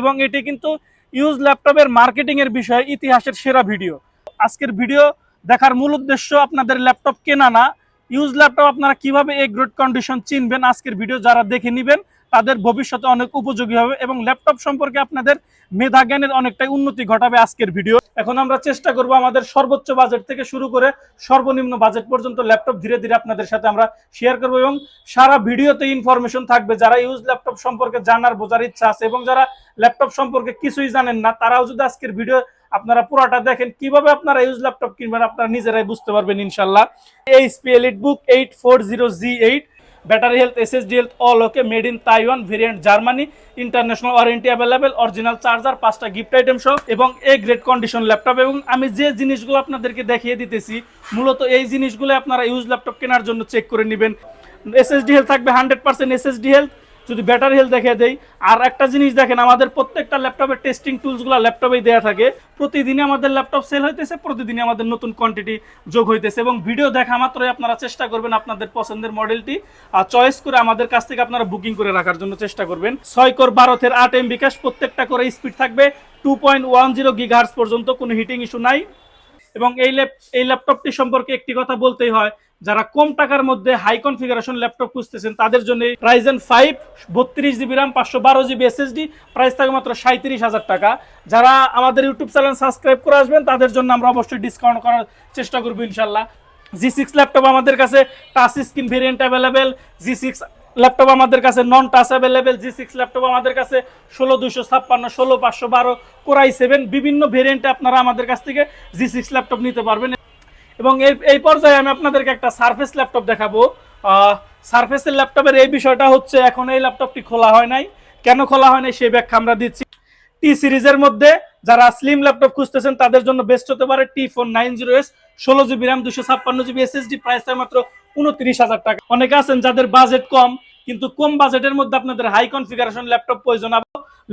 এবং এটি কিন্তু ইউজ ল্যাপটপের মার্কেটিং এর বিষয়ে ইতিহাসের সেরা ভিডিও। আজকের ভিডিও দেখার মূল উদ্দেশ্য আপনাদের ল্যাপটপ কেনা না, ইউজ ল্যাপটপ আপনারা কিভাবে এই গ্রেড কন্ডিশন চিনবেন। আজকের ভিডিও যারা দেখে নেবেন তাদের ভবিষ্যতে অনেক উপযোগী হবে এবং ল্যাপটপ সম্পর্কে আপনাদের মেধা জ্ঞানের অনেকটাই উন্নতি ঘটাবে আজকের ভিডিও। এখন আমরা চেষ্টা করব আমাদের সর্বোচ্চ বাজেট থেকে শুরু করে সর্বনিম্ন বাজেট পর্যন্ত ল্যাপটপ ধীরে ধীরে আপনাদের সাথে আমরা শেয়ার করব এবং সারা ভিডিওতে ইনফরমেশন থাকবে। যারা ইউজ ল্যাপটপ সম্পর্কে জানার বোঝার ইচ্ছা আছে এবং যারা ল্যাপটপ সম্পর্কে কিছুই জানেন না, তারাও যদি আজকের ভিডিও আপনারা পুরোটা দেখেন কিভাবে আপনারা ইউজ ল্যাপটপ কিনবেন আপনারা নিজেরাই বুঝতে পারবেন ইনশাআল্লাহ। HP EliteBook 840G8, battery health, SSD health all okay, made in Taiwan, variant Germany, international warranty available, original charger, 5টা গিফট আইটেম সহ এবং এ গ্রেড কন্ডিশন ল্যাপটপ। এবং আমি যে জিনিসগুলো আপনাদেরকে দেখিয়ে দিতেছি মূলত এই জিনিসগুলো আপনারা ইউজ ল্যাপটপ কেনার জন্য চেক করে নেবেন। SSD হেলথ থাকবে 100% SSD হেলথ, যদি ব্যাটারি হেলথ দেখে দেই। আর একটা জিনিস দেখেন, আমাদের প্রত্যেকটা ল্যাপটপের টেস্টিং টুলসগুলো ল্যাপটপেই দেওয়া থাকে। প্রতিদিনই আমাদের ল্যাপটপ সেল হইতেছে, প্রতিদিনই আমাদের নতুন কোয়ান্টিটি যোগ হইতেছে এবং ভিডিও দেখা মাত্রই আপনারা চেষ্টা করবেন আপনাদের পছন্দের মডেলটি চয়েস করে আমাদের কাছ থেকে আপনারা বুকিং করে রাখার জন্য চেষ্টা করবেন। 6 কোর 12 8 MB ক্যাশ, প্রত্যেকটা করে স্পিড থাকবে 2.10 GHz পর্যন্ত, কোনো হিটিং ইস্যু নাই। এবং এই ল্যাপটপটি সম্পর্কে একটি কথা বলতেই হয়, যারা কম টাকার মধ্যে হাই কনফিগারেশন ল্যাপটপ খুঁজতেছেন তাদের জন্য Ryzen 5 32GB RAM 512GB SSD, price থাকে মাত্র 37,000 টাকা। যারা আমাদের ইউটিউব চ্যানেল সাবস্ক্রাইব করে আসবেন তাদের জন্য আমরা অবশ্যই ডিসকাউন্ট করার চেষ্টা করবো ইনশাল্লাহ। G6 ল্যাপটপ আমাদের কাছে touch screen variant available, G6 laptop আমাদের কাছে নন টাচ অ্যাভেলেবেল, G6 ল্যাপটপ আমাদের কাছে 16256, 16512, Core i7 বিভিন্ন ভেরিয়েন্টে আপনারা আমাদের কাছ থেকে G6 ল্যাপটপ নিতে পারবেন। এবং এই পর্যায়ে আমি আপনাদেরকে একটা সারফেস ল্যাপটপ দেখাবো। সারফেসের ল্যাপটপের এই বিষয়টা হচ্ছে, এখন এই ল্যাপটপটি খোলা হয় নাই। কেন খোলা হয় নাই সেই ব্যাখ্যা আমরা দিচ্ছি। টি সিরিজের মধ্যে যারা স্লিম ল্যাপটপ খুঁজতেছেন তাদের জন্য বেস্ট হতে পারে T490S, 16GB RAM 256GB SSD, price মাত্র 29,000 টাকা। অনেকে আছেন যাদের বাজেট কম, কিন্তু কম বাজেটের মধ্যে আপনাদের হাই কনফিগারেশন ল্যাপটপ প্রয়োজন।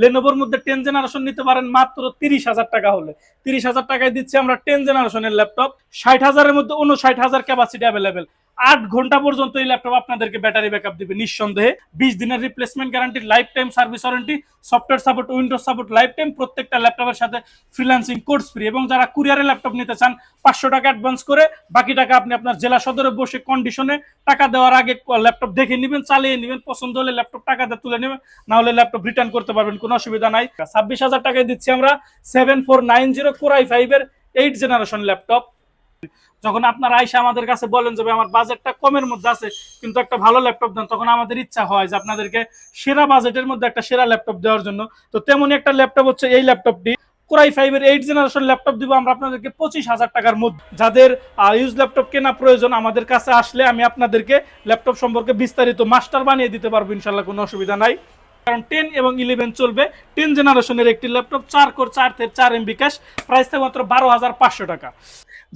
লেনোভোর মধ্যে 10 জেনারেশন নিতে পারেন মাত্র 30,000 টাকা হলে। 30,000 টাকায় দিচ্ছি আমরা 10 জেনারেশনের ল্যাপটপ, 60,000-এর মধ্যে 59,000 ক্যাপাসিটি অ্যাভেলেবেল। 8 ঘন্টা পর্যন্ত এই ল্যাপটপ আপনাদেরকে ব্যাটারি ব্যাকআপ দিবে নিঃসন্দেহে। 20 দিনের replacement guarantee, life time service warranty, software support, Windows support life time, প্রত্যেকটা ল্যাপটপের সাথে ফ্রিল্যান্সিং কোর্স ফ্রি। এবং যারা কুরিয়ারে ল্যাপটপ নিতে চান 500 টাকা অ্যাডভান্স করে বাকি টাকা আপনি আপনার জেলা সদরে বসে কন্ডিশনে টাকা দেওয়ার আগে ল্যাপটপ দেখে নেবেন, চালিয়ে নেবেন, পছন্দ হলে ল্যাপটপ টাকা দিয়ে তুলে নেবেন, না হলে ল্যাপটপ রিটার্ন করতে পারবেন, কোনো অসুবিধা নাই। 26,000 টাকায় দিচ্ছি আমরা 7490 Core i5 এর 8 জেনারেশন ল্যাপটপ। যখন আপনারা আইসা আমাদের কাছে বলেন যে আমার বাজেটটা কমের মধ্যে আছে কিন্তু একটা ভালো ল্যাপটপ দেন, তখন আমাদের ইচ্ছা হয় যে আপনাদেরকে সেরা বাজেটের মধ্যে একটা সেরা ল্যাপটপ দেওয়ার জন্য। তো তেমনই একটা ল্যাপটপ হচ্ছে এই ল্যাপটপটি, Core i5 এর 8 জেনারেশন ল্যাপটপ দিব আমরা আপনাদেরকে 25,000 টাকার মধ্যে। যাদের ইউজ ল্যাপটপ কেনা প্রয়োজন আমাদের কাছে আসলে আমি আপনাদেরকে ল্যাপটপ সম্পর্কে বিস্তারিত মাস্টার বানিয়ে দিতে পারবো ইনশাল্লাহ, কোনো অসুবিধা নাই। কারণ 10 এবং 11 চলবে। 10 জেনারেশনের একটি laptop, 4 core 4 MB cash, price থাকে মাত্র 12,500 টাকা।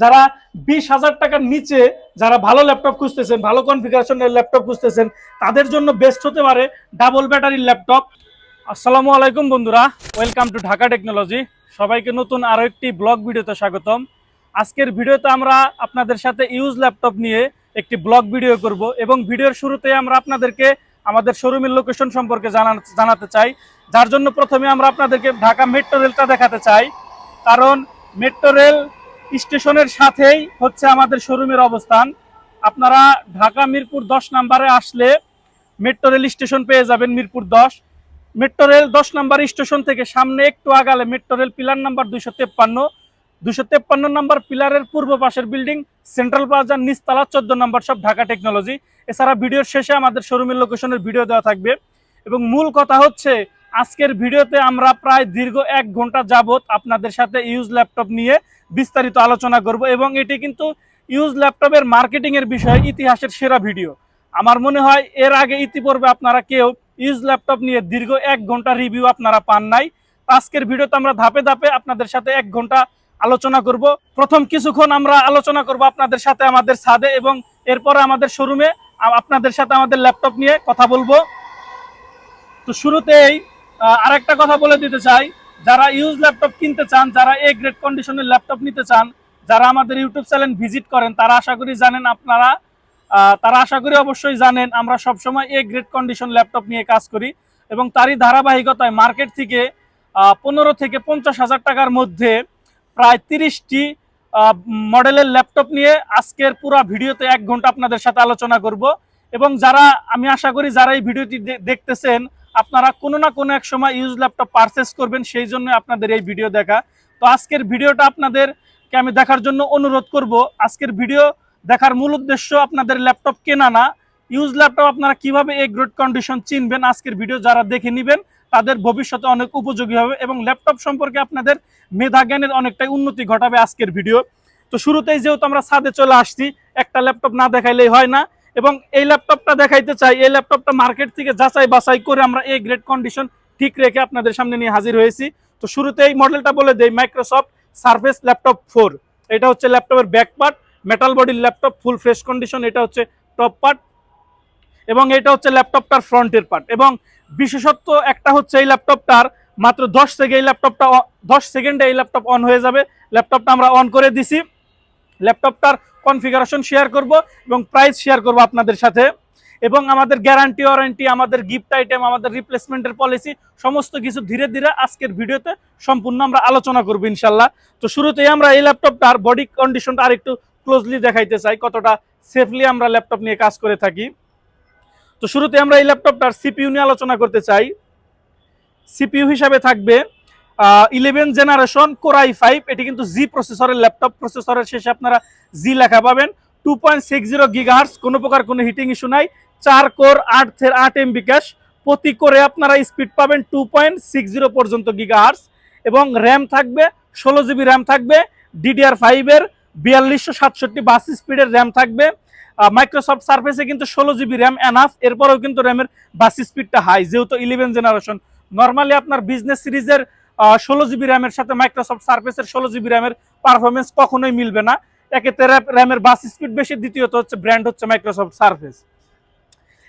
যারা 20,000 টাকার নিচে যারা ভালো ল্যাপটপ খুঁজতেছেন, ভালো কনফিগারেশনের ল্যাপটপ খুঁজতেছেন, তাদের জন্য বেস্ট হতে পারে ডাবল ব্যাটারির ল্যাপটপ। আসসালামু আলাইকুম বন্ধুরা, ওয়েলকাম টু ঢাকা টেকনোলজি। সবাইকে নতুন আরো একটি ব্লগ ভিডিওতে স্বাগতম। আজকের ভিডিওতে আমরা আপনাদের সাথে ইউজ ল্যাপটপ নিয়ে একটি ব্লগ ভিডিও করব এবং ভিডিওর শুরুতে আমরা আপনাদেরকে আমাদের শোরুমের লোকেশন সম্পর্কে জানাতে চাই। যার জন্য প্রথমে আমরা আপনাদেরকে ঢাকা মেট্রো রেলটা দেখাতে চাই, কারণ মেট্রো রেল স্টেশনের সাথেই হচ্ছে আমাদের শোরুমের অবস্থান। আপনারা ঢাকা মিরপুর 10 নম্বরে আসলে মেট্রো রেল স্টেশন পেয়ে যাবেন, মিরপুর 10। মেট্রো রেল 10 নম্বর স্টেশন থেকে সামনে একটু আগালে মেট্রো রেল পিলার নাম্বার 253 নম্বর পিলারের পূর্ব পাশের বিল্ডিং সেন্ট্রাল প্লাজার নিচতলা 14 নম্বর সব ঢাকা টেকনোলজি। এছাড়া ভিডিওর শেষে আমাদের শোরুমের লোকেশনের ভিডিও দেওয়া থাকবে। এবং মূল কথা হচ্ছে, আজকের ভিডিওতে আমরা প্রায় দীর্ঘ 1 ঘন্টা যাবত আপনাদের সাথে ইউজ ল্যাপটপ নিয়ে বিস্তারিত আলোচনা করব এবং এটি কিন্তু ইউজ ল্যাপটপের মার্কেটিং এর বিষয়ে ইতিহাসের সেরা ভিডিও। আমার মনে হয় এর আগে ইতিপূর্বে আপনারা কেউ ইউজ ল্যাপটপ নিয়ে দীর্ঘ 1 ঘন্টা রিভিউ আপনারা পান নাই। আজকের ভিডিওতে আমরা ধাপে ধাপে আপনাদের সাথে 1 ঘন্টা আলোচনা করব। প্রথম কিছুক্ষণ আমরা আলোচনা করব আপনাদের সাথে আমাদের ছাদে এবং এরপরে আমাদের শোরুমে আপনাদের সাথে আমাদের ল্যাপটপ নিয়ে কথা বলবো। তো শুরুতেই আরেকটা কথা বলে দিতে চাই, যারা ইউজ ল্যাপটপ কিনতে চান, যারা এ গ্রেড কন্ডিশনের ল্যাপটপ নিতে চান, যারা আমাদের ইউটিউব চ্যানেল ভিজিট করেন তারা আশা করি জানেন, তারা আশা করি অবশ্যই জানেন আমরা সবসময় এ গ্রেড কন্ডিশন ল্যাপটপ নিয়ে কাজ করি এবং তারই ধারাবাহিকতায় মার্কেট থেকে 15 থেকে 50,000 টাকার মধ্যে প্রায় 30টি মডেলের ল্যাপটপ নিয়ে আজকের পুরো ভিডিওতে 1 ঘন্টা আপনাদের সাথে আলোচনা করব। এবং যারা, আমি আশা করি যারা এই ভিডিওটি দেখতেছেন আপনারা কোনো না কোনো এক সময় ইউজ ল্যাপটপ পারচেস করবেন, সেই জন্য আপনাদের এই ভিডিও দেখা। তো আজকের ভিডিওটা আপনাদেরকে আমি দেখার জন্য অনুরোধ করব। আজকের ভিডিও দেখার মূল উদ্দেশ্য আপনাদের ল্যাপটপ কেনা না, ইউজ ল্যাপটপ আপনারা কিভাবে এ গ্রেড কন্ডিশন চিনবেন। আজকের ভিডিও যারা দেখে নেবেন তাদের ভবিষ্যতে অনেক উপযোগী হবে এবং ল্যাপটপ সম্পর্কে আপনাদের মেধা জ্ঞানের অনেকটাই উন্নতি ঘটাবে আজকের ভিডিও। তো শুরুতেই যেহেতু আমরা ছাদে চলে আসছি, একটা ল্যাপটপ না দেখাইলেই হয় না, এবং এই ল্যাপটপটা দেখাইতে চাই। এই ল্যাপটপটা মার্কেট থেকে যাচাই বাছাই করে আমরা এ গ্রেড কন্ডিশন ঠিক রেখে আপনাদের সামনে নিয়ে হাজির হয়েছি। তো শুরুতেই মডেলটা বলে দেই, মাইক্রোসফট সারফেস ল্যাপটপ 4। এটা হচ্ছে ল্যাপটপের ব্যাক পার্ট, মেটাল বডির ল্যাপটপ, ফুল ফ্রেশ কন্ডিশন। এটা হচ্ছে টপ পার্ট এবং এটা হচ্ছে ল্যাপটপটার ফ্রন্টের পার্ট। এবং বিশেষত্ব একটা হচ্ছে এই ল্যাপটপটার মাত্র 10 সেকেন্ডে এই ল্যাপটপ অন হয়ে যাবে। ল্যাপটপটা আমরা অন করে দিছি। ল্যাপটপটার কনফিগারেশন শেয়ার করব এবং প্রাইস শেয়ার করব আপনাদের সাথে, এবং আমাদের গ্যারান্টি ওয়ারেন্টি, আমাদের গিফট আইটেম, আমাদের রিপ্লেসমেন্টের পলিসি সমস্ত কিছু ধীরে ধীরে আজকের ভিডিওতে সম্পূর্ণ আমরা আলোচনা করব ইনশাল্লাহ। তো শুরুতেই আমরা এই ল্যাপটপটার বডি কন্ডিশনটা আরেকটু ক্লোজলি দেখাইতে চাই, কতটা সেফলি আমরা ল্যাপটপ নিয়ে কাজ করে থাকি। তো শুরুতে আমরা এই ল্যাপটপটার সিপিইউ নিয়ে আলোচনা করতে চাই। সিপিইউ হিসাবে থাকবে 11 জেনারেশন কোর i5। এটি কিন্তু জি প্রসেসরের ল্যাপটপ, প্রসেসরের শেষে আপনারা জি লেখা পাবেন। 2.60 গিগাহার্টজ, কোনো প্রকার কোনো হিটিং ইস্যু নাই। 4 কোর 8 MB ক্যাশ, প্রতি কোরে আপনারা স্পিড পাবেন 2.60 পর্যন্ত গিগাহার্টজ, এবং র্যাম থাকবে 16 জিবি র্যাম থাকবে। DDR5 এর 4267 বাস স্পিডের র্যাম থাকবে। মাইক্রোসফট সারফেসে কিন্তু 16 জিবি র্যাম এনাফ, এরপরেও কিন্তু র্যামের বাস স্পিডটা হাই, যেহেতু 11 জেনারেশন। নর্মালি আপনার বিজনেস সিরিজের 16 জিবি র্যামের সাথে মাইক্রোসফট সারফেসের 16 জিবি র্যামের পারফরমেন্স কখনোই মিলবে না। একেতে র্যামের বাস স্পিড বেশি, দ্বিতীয়ত হচ্ছে ব্র্যান্ড হচ্ছে মাইক্রোসফট সারফেস।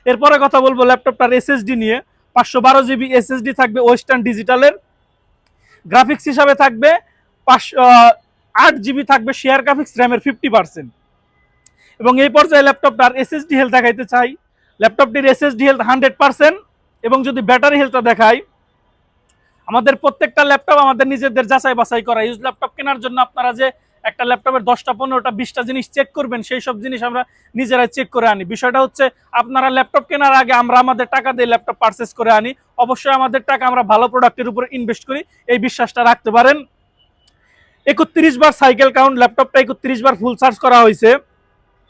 এরপরে কথা বলবো ল্যাপটপটার এসএসডি নিয়ে। 512 জিবি এসএসডি থাকবে ওয়েস্টার্ন ডিজিটালের। গ্রাফিক্স হিসাবে থাকবে 8 জিবি থাকবে শেয়ার গ্রাফিক্স, র্যামের 50%। এবং এই পর্যায়ে ল্যাপটপটার এসএসডি হেলথ দেখাইতে চাই। ল্যাপটপটির এসএসডি হেলথ 100%। এবং যদি ব্যাটারি হেলথটা দেখাই, আমাদের প্রত্যেকটা ল্যাপটপ আমাদের নিজেদের যাচাই বাছাই করা। ইউজ ল্যাপটপ কেনার জন্য আপনারা যে একটা ল্যাপটপের 10টা 15টা 20টা জিনিস চেক করবেন, সেই সব জিনিস আমরা নিজেরাই চেক করে আনি। বিষয়টা হচ্ছে আপনারা ল্যাপটপ কেনার আগে আমরা আমাদের টাকা দিয়ে ল্যাপটপ পারচেস করে আনি। অবশ্যই আমাদের টাকা আমরা ভালো প্রোডাক্টের উপর ইনভেস্ট করি, এই বিশ্বাসটা রাখতে পারেন। 31 বার সাইকেল কাউন্ট, ল্যাপটপটা 31 বার ফুল চার্জ করা হয়েছে,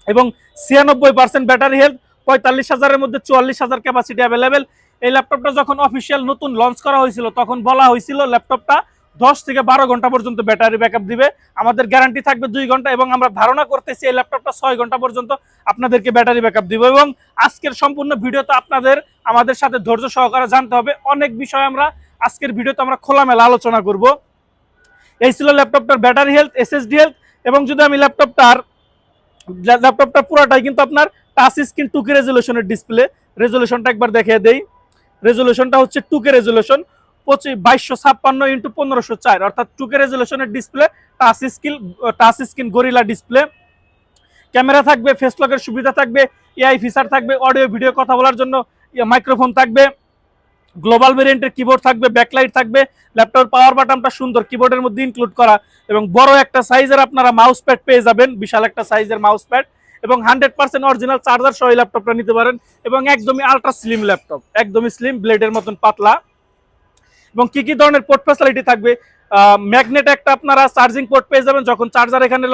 এবং 96% ব্যাটারি হেলথ। 45,000-এর মধ্যে 44,000 ক্যাপাসিটি অ্যাভেলেবেল। এই ল্যাপটপটা যখন অফিসিয়াল নতুন লঞ্চ করা হয়েছিল তখন বলা হয়েছিল ল্যাপটপটা 10 থেকে 12 ঘন্টা পর্যন্ত ব্যাটারি ব্যাকআপ দিবে। আমাদের গ্যারান্টি থাকবে 2 ঘন্টা, এবং আমরা ধারণা করতেছি এই ল্যাপটপটা 6 ঘন্টা পর্যন্ত আপনাদেরকে ব্যাটারি ব্যাকআপ দিবে। এবং আজকের সম্পূর্ণ ভিডিওতে আপনাদের আমাদের সাথে ধৈর্য সহকারে জানতে হবে। অনেক বিষয় আমরা আজকের ভিডিওতে আমরা খোলামেলা আলোচনা করব। এই ছিল ল্যাপটপটার ব্যাটারি হেলথ, এসএসডি হেলথ। এবং যদি আমি ল্যাপটপটা পুরোটাই কিন্তু আপনার টাচ স্ক্রিন 2K রেজলিউশনের ডিসপ্লে। রেজলিউশনটা একবার দেখিয়ে দেই। রেজলিউশনটা হচ্ছে 2K রেজলিউশন, 2256x1504, অর্থাৎ 2K রেজলিউশনের display, touch screen gorilla display. Camera থাকবে, ফেস লকের সুবিধা থাকবে, এআই ফিচার থাকবে, অডিও ভিডিও কথা বলার জন্য মাইক্রোফোন থাকবে, গ্লোবাল ভেরিয়েন্টের কিবোর্ড থাকবে, ব্যাকলাইট থাকবে। ল্যাপটপের পাওয়ার বাটনটা সুন্দর কিবোর্ডের মধ্যে ইনক্লুড করা, এবং বড় একটা সাইজের আপনারা মাউস প্যাড পেয়ে যাবেন, বিশাল একটা সাইজের মাউস প্যাড, এবং 100% অরিজিনাল চার্জার সহ ল্যাপটপটা নিতে পারেন। এবং একদমই আলট্রা স্লিম ল্যাপটপ, একদমই স্লিম, ব্লেডের মতন পাতলা। এবং কি কি ধরনের পোর্ট ফ্যাসিলিটি থাকবে, ম্যাগনেট একটা আপনারা চার্জিং পোর্ট পেয়ে যাবেন, যখন চার্জার এখানে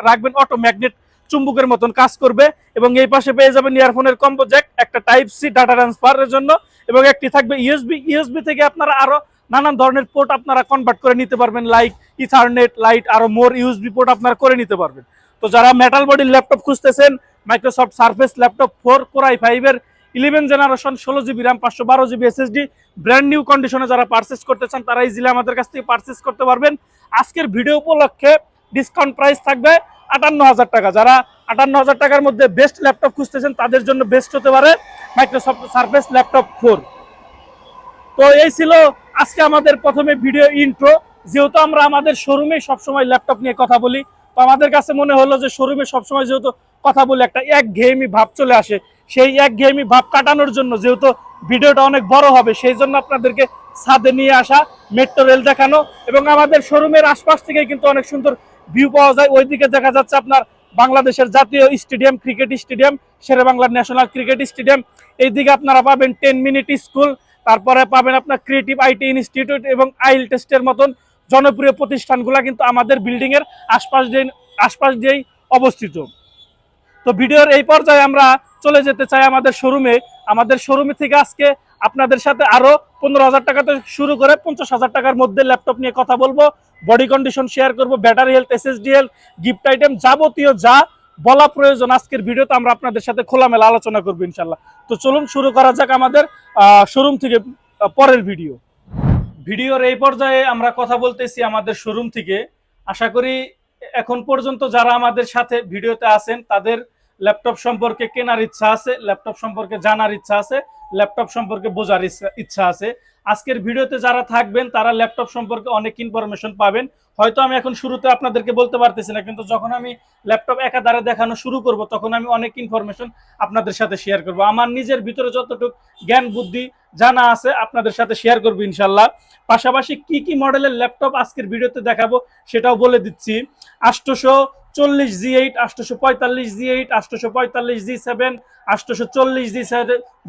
রাখবেন অটো ম্যাগনেট চুম্বকের মতন কাজ করবে। এবং এই পাশে পেয়ে যাবেন ইয়ারফোনের কম্বো জ্যাক, একটা টাইপ সি ডাটা ট্রান্সফারের জন্য, এবং একটি থাকবে ইউএসবি থেকে আপনারা আরো নানান ধরনের পোর্ট আপনারা কনভার্ট করে নিতে পারবেন, লাইক ইথারনেট, লাইট, আরো মোর ইউএসবি পোর্ট আপনারা করে নিতে পারবেন। তো যারা মেটাল বডির ল্যাপটপ খুঁজতেছেন, Microsoft surface laptop 4 core i5 এর 11 generation, 16 GB RAM, 512 GB SSD, brand new কন্ডিশনে যারা পারচেস করতে চান তারা ইজিলি আমাদের কাছ থেকে পারচেস করতে পারবেন। আজকের ভিডিও উপলক্ষে ডিসকাউন্ট প্রাইস থাকবে 58,000 টাকা। যারা 58,000 টাকার মধ্যে বেস্ট ল্যাপটপ খুঁজতেছেন তাদের জন্য বেস্ট হতে পারে মাইক্রোসফট সারফেস ল্যাপটপ 4। তো এই ছিল আজকে আমাদের প্রথমে ভিডিও ইন্ট্রো। যেহেতু আমরা আমাদের শোরুমে সবসময় ল্যাপটপ নিয়ে কথা বলি, তো আমাদের কাছে মনে হলো যে শোরুমে সবসময় যেহেতু কথা বলে একটা একঘেয়েমি ভাব চলে আসে, সেই একঘেয়েমি ভাব কাটানোর জন্য যেহেতু ভিডিওটা অনেক বড় হবে, সেই জন্য আপনাদেরকে ছাদে নিয়ে আসা, মেট্রো রেল দেখানো, এবং আমাদের শোরুমের আশপাশ থেকে কিন্তু অনেক সুন্দর ভিউ পাওয়া যায়। ওইদিকে দেখা যাচ্ছে আপনার বাংলাদেশের জাতীয় stadium, cricket stadium, Sherebangla national cricket stadium. এইদিকে আপনারা পাবেন 10 মিনিট স্কুল, তারপরে পাবেন আপনার ক্রিয়েটিভ আইটি ইনস্টিটিউট এবং আইল টেস্টের মতন জনপ্রিয় প্রতিষ্ঠানগুলো কিন্তু আমাদের বিল্ডিং এর আশপাশ দিয়েই অবস্থিত। তো ভিডিওর এই পর্যায়ে আমরা চলে যেতে চাই আমাদের শোরুমে। আমাদের শোরুমে থেকে আজকে আপনাদের সাথে আরো 15,000 টাকাতে শুরু করে 50,000 টাকার মধ্যে ল্যাপটপ নিয়ে কথা বলবো, বডি কন্ডিশন শেয়ার করব, battery health, SSD health, gift item, যাবতীয় যা বলা প্রয়োজন আজকের ভিডিওতে আমরা আপনাদের সাথে খোলামেলা আলোচনা করবো ইনশাল্লাহ। তো চলুন শুরু করা যাক আমাদের শোরুম থেকে পরের ভিডিওর এই পর্যায়ে আমরা কথা বলতেছি আমাদের শোরুম থেকে। আশা করি এখন পর্যন্ত যারা আমাদের সাথে ভিডিওতে আছেন তাদের ল্যাপটপ সম্পর্কে কেনার ইচ্ছা আছে, ল্যাপটপ সম্পর্কে জানার ইচ্ছা আছে, ল্যাপটপ সম্পর্কে বোঝার ইচ্ছা আছে। আজকের ভিডিওতে যারা থাকবেন তারা ল্যাপটপ সম্পর্কে অনেক ইনফরমেশন পাবেন। হয়তো আমি এখন শুরুতে আপনাদেরকে বলতে পারতেছি না, কিন্তু যখন আমি ল্যাপটপ একাধারে দেখানো শুরু করব তখন আমি অনেক ইনফরমেশন আপনাদের সাথে শেয়ার করব। আমার নিজের ভিতরে যতটুকু জ্ঞান বুদ্ধি জানা আছে আপনাদের সাথে শেয়ার করব ইনশাল্লাহ। পাশাপাশি কি কি মডেলের ল্যাপটপ আজকের ভিডিওতে দেখাবো সেটাও বলে দিচ্ছি। 840 G8, 845 G8, 845 G7, 840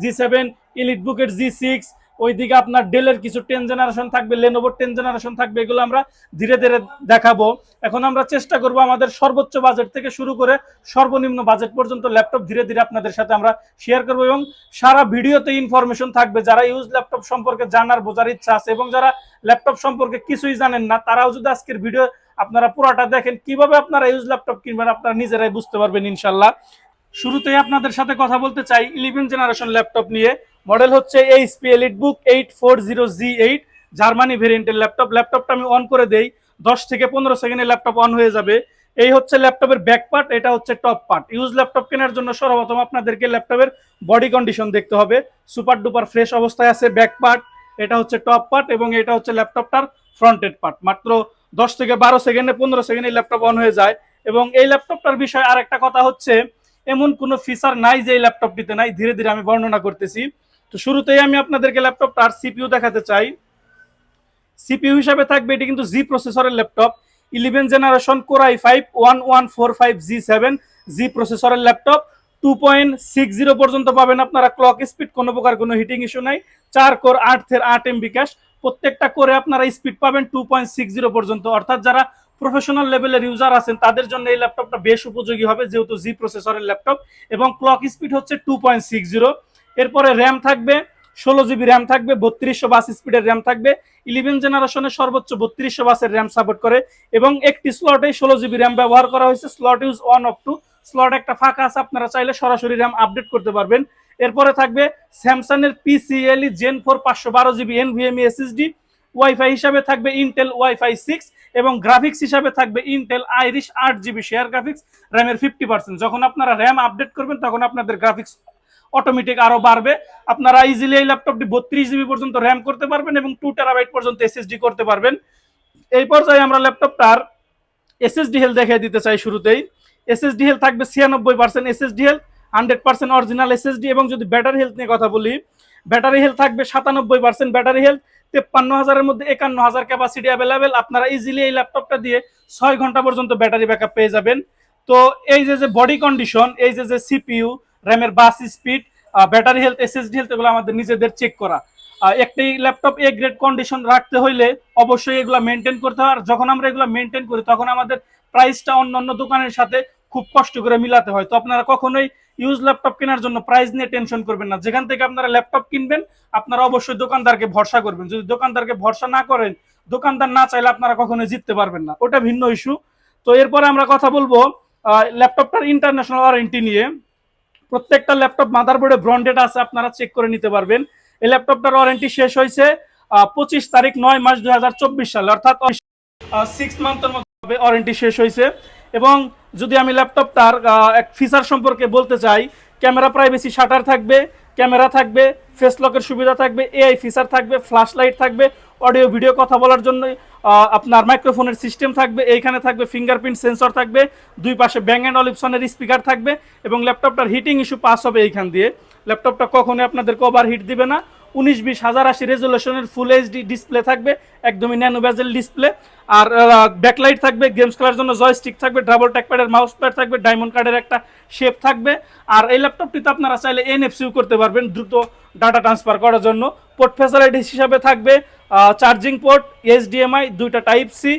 G7, elite বুকের G6, ওইদিকে আপনার ডেলের কিছু 10 জেনারেশন থাকবে, লেনোভোর 10 জেনারেশন থাকবে, এগুলো আমরা ধীরে ধীরে দেখাবো। এখন আমরা চেষ্টা করব আমাদের সর্বোচ্চ বাজেট থেকে শুরু করে সর্বনিম্ন বাজেট পর্যন্ত ল্যাপটপ ধীরে ধীরে আপনাদের সাথে আমরা শেয়ার করব, এবং সারা ভিডিওতে ইনফরমেশন থাকবে। যারা ইউজ ল্যাপটপ সম্পর্কে জানার বোঝার ইচ্ছা আছে এবং যারা ল্যাপটপ সম্পর্কে কিছুই জানেন না তারাও যদি আজকের ভিডিও আপনারা পুরোটা দেখেন, কিভাবে আপনারা ইউজ ল্যাপটপ কিনবেন আপনারা নিজেরাই বুঝতে পারবেন ইনশাল্লাহ। শুরুতেই আপনাদের সাথে কথা বলতে চাই 11 জেনারেশন ল্যাপটপ নিয়ে। মডেল হচ্ছে HP EliteBook 840G8, জার্মানি ভেরিয়েন্টের ল্যাপটপ। ল্যাপটপটা আমি অন করে দেই, 10 থেকে 15 সেকেন্ডে ল্যাপটপ অন হয়ে যাবে। এই হচ্ছে ল্যাপটপের ব্যাক পার্ট, এটা হচ্ছে টপ পার্ট। ইউজ ল্যাপটপ কেনার জন্য সর্বপ্রথম আপনাদেরকে ল্যাপটপের বডি কন্ডিশন দেখতে হবে। সুপার ডুপার ফ্রেশ অবস্থায় আছে ব্যাক পার্ট, এটা হচ্ছে টপ পার্ট, এবং এটা হচ্ছে ল্যাপটপটার ফ্রন্টেড পার্ট। মাত্র 10 থেকে 12 সেকেন্ডে 15 সেকেন্ডে ল্যাপটপ অন হয়ে যায়। এবং এই ল্যাপটপটার বিষয়ে আর একটা কথা হচ্ছে, এমন কোনো ফিচার নাই যে এই ল্যাপটপটিতে নাই, ধীরে ধীরে আমি বর্ণনা করতেছি। তো শুরুতেই আমি আপনাদেরকে ল্যাপটপটার সিপিইউ দেখাতে চাই। সিপিইউ হিসাবে থাকবে, এটি কিন্তু জি প্রসেসরের laptop, 11 generation core i5 1145G7 জি প্রসেসরের ল্যাপটপ। 2.60 পর্যন্ত পাবেন আপনারা ক্লক স্পিড, কোনো প্রকার কোনো হিটিং ইস্যু নাই। 4 কোর 8 MB ক্যাশ, প্রত্যেকটা করে আপনারা স্পিড পাবেন 2.60 পর্যন্ত। অর্থাৎ যারা প্রফেশনাল লেভেলের ইউজার আছেন তাদের জন্য এই ল্যাপটপটা বেশ উপযোগী হবে, যেহেতু জি প্রসেসরের ল্যাপটপ এবং ক্লক স্পিড হচ্ছে 2.60। এরপরে র্যাম থাকবে 16 GB র্যাম থাকবে, 3200 বাস স্পিডের র্যাম থাকবে। 11 জেনারেশনের সর্বোচ্চ 3200 বাসের র্যাম সাপোর্ট করে, এবং একটি স্লটে 16 GB র্যাম ব্যবহার করা হয়েছে। স্লট ইউজ 1 অফ 2, স্লট একটা ফাঁকা আছে, আপনারা চাইলে সরাসরি র্যাম আপডেট করতে পারবেন। এরপরে থাকবে স্যামসাং এর PCIe Gen 4 512 GB NVMe SSD। WiFi হিসাবে থাকবে ইন্টেল ওয়াইফাই 6, এবং গ্রাফিক্স হিসাবে থাকবে Intel Iris 8 GB shared graphics, র্যামের 50%। যখন আপনারা র্যাম আপডেট করবেন তখন আপনাদের গ্রাফিক্স অটোমেটিক আরো বাড়বে। আপনারা ইজিলি এই ল্যাপটপটি 32 GB পর্যন্ত র্যাম করতে পারবেন এবং 2 TB পর্যন্ত SSD করতে পারবেন। এই পর্যায়ে আমরা ল্যাপটপটার এসএসডি হেলথ দেখিয়ে দিতে চাই। শুরুতেই এসএসডি হেলথ থাকবে 96% এসএসডি হেলথ, 100% অরিজিনাল এসএসডি। এবং যদি ব্যাটারি হেলথ নিয়ে কথা বলি, ব্যাটারি হেলথ থাকবে 97% ব্যাটারি হেলথ, 53,000-এর মধ্যে 51,000 ক্যাপাসিটি অ্যাভেলেবেল। আপনারা ইজিলি এই ল্যাপটপটা দিয়ে 6 ঘন্টা পর্যন্ত ব্যাটারি ব্যাকআপ পেয়ে যাবেন। তো এই যে বডি কন্ডিশন, এই যে সিপিইউ, র্যামের bus speed, battery health, SSD health, এগুলো আমাদের নিজেদের চেক করা। একটি ল্যাপটপ এ গ্রেড কন্ডিশন রাখতে হইলে অবশ্যই এগুলো মেনটেন করতে হয়। আর যখন আমরা এগুলো মেনটেন করি তখন আমাদের প্রাইসটা অন্যান্য দোকানের সাথে খুব কষ্ট করে মিলাতে হয়। তো আপনারা কখনোই ইউজ ল্যাপটপ কেনার জন্য প্রাইস নিয়ে টেনশন করবেন না। যেখান থেকে আপনারা ল্যাপটপ কিনবেন আপনারা অবশ্যই দোকানদারকে ভরসা করবেন। যদি দোকানদারকে ভরসা না করেন, দোকানদার না চাইলে আপনারা কখনোই জিততে পারবেন না, ওটা ভিন্ন ইস্যু। তো এরপরে আমরা কথা বলবো ল্যাপটপটার ইন্টারন্যাশনাল ওয়ারেন্টি নিয়ে। প্রত্যেকটা ল্যাপটপ মাদারবোর্ডে ব্র্যান্ডেড আছে, আপনারা চেক করে নিতে পারবেন। এই ল্যাপটপটার ওয়ারেন্টি শেষ হয়েছে 25 তারিখ 9 মাস 2024 সালে, অর্থাৎ 6 মান্থের মধ্যে ওয়ারেন্টি শেষ হয়েছে। এবং যদি আমি ল্যাপটপটার এক ফিচার সম্পর্কে বলতে চাই, ক্যামেরা প্রাইভেসি শাটার থাকবে, ক্যামেরা থাকবে, ফেস লকের সুবিধা থাকবে, এআই ফিচার থাকবে, ফ্ল্যাশ লাইট থাকবে, অডিও ভিডিও কথা বলার জন্য আপনার মাইক্রোফোনের সিস্টেম থাকবে, এইখানে থাকবে ফিঙ্গারপ্রিন্ট সেন্সর থাকবে, দুই পাশে ব্যাং অ্যান্ড অলিপসনের স্পিকার থাকবে, এবং ল্যাপটপটার হিটিং ইস্যু পাস হবে এইখান দিয়ে। ল্যাপটপটা কখনোই আপনাদেরকে ওভার হিট দিবে না, 19-20-1080 রেজুলেশনের ফুল এইচডি ডিসপ্লে থাকবে, একদমই ন্যানো বেজেল ডিসপ্লে। আর ব্যাকলাইট থাকবে, গেমস খেলার জন্য জয়স্টিক থাকবে, ডাবল ট্যাকপ্যাডের মাউস প্যাড থাকবে, ডায়মন্ড কার্ডের একটা শেপ থাকবে। আর এই ল্যাপটপটিতে আপনারা চাইলে এনএফসিও করতে পারবেন দ্রুত ডাটা ট্রান্সফার করার জন্য। পোর্ট ফ্যাসিলিটিস হিসাবে থাকবে চার্জিং পোর্ট, এইচডিএমআই, দুইটা type C,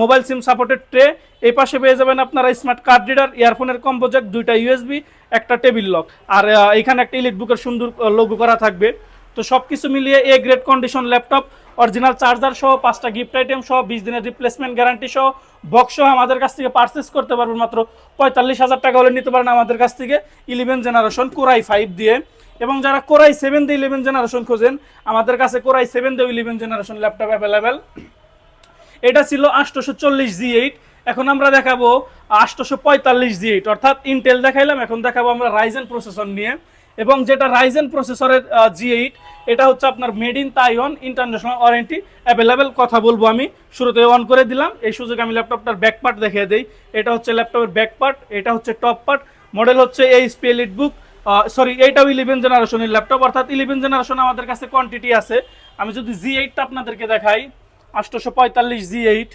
mobile SIM supported tray. এই পাশে পেয়ে যাবেন আপনারা স্মার্ট কার্ড রিডার, ইয়ারফোনের কম্বো জ্যাক, দুইটা ইউএসবি, একটা টেবিল লক। আর এখানে একটা ইলেকট্রিক বুকের সুন্দর লোগো করা থাকবে। তো সব কিছু মিলিয়ে A grade condition laptop, original charger সহ, 5টা গিফট আইটেম সহ, 20 দিনের রিপ্লেসমেন্ট গ্যারান্টি সহ, বক্স সহ আমাদের কাছ থেকে পারচেস করতে পারবেন মাত্র 45,000 টাকা হলে নিতে পারেন আমাদের কাছ থেকে 11 জেনারেশন কোরাই 5 দিয়ে। এবং যারা কোরাই 7 দিয়ে 11 জেনারেশন খোঁজেন, আমাদের কাছে কোরাই 7 দিয়ে 11 জেনারেশন ল্যাপটপ অ্যাভেলেবেল। এটা ছিল 840 G8, এখন আমরা দেখাবো 845 G8, অর্থাৎ ইন্টেল দেখাইলাম, এখন দেখাবো আমরা রাইজেন প্রসেসর নিয়ে। এবং যেটা রাইজেন প্রসেসরের G8, এটা হচ্ছে আপনার made in Taiwan, international warranty available. কথা বলবো আমি শুরুতে অন করে দিলাম, এই সুযোগে আমি ল্যাপটপটার ব্যাক পার্ট দেখিয়ে দিই। এটা হচ্ছে ল্যাপটপের ব্যাক পার্ট, এটা হচ্ছে টপ পার্ট। মডেল হচ্ছে এইচপি এলিটবুক, সরি এইটাও 11 জেনারেশনের ল্যাপটপ, অর্থাৎ 11 জেনারেশন আমাদের কাছে কোয়ান্টিটি আছে। আমি যদি G8টা আপনাদেরকে দেখাই, 845 G8,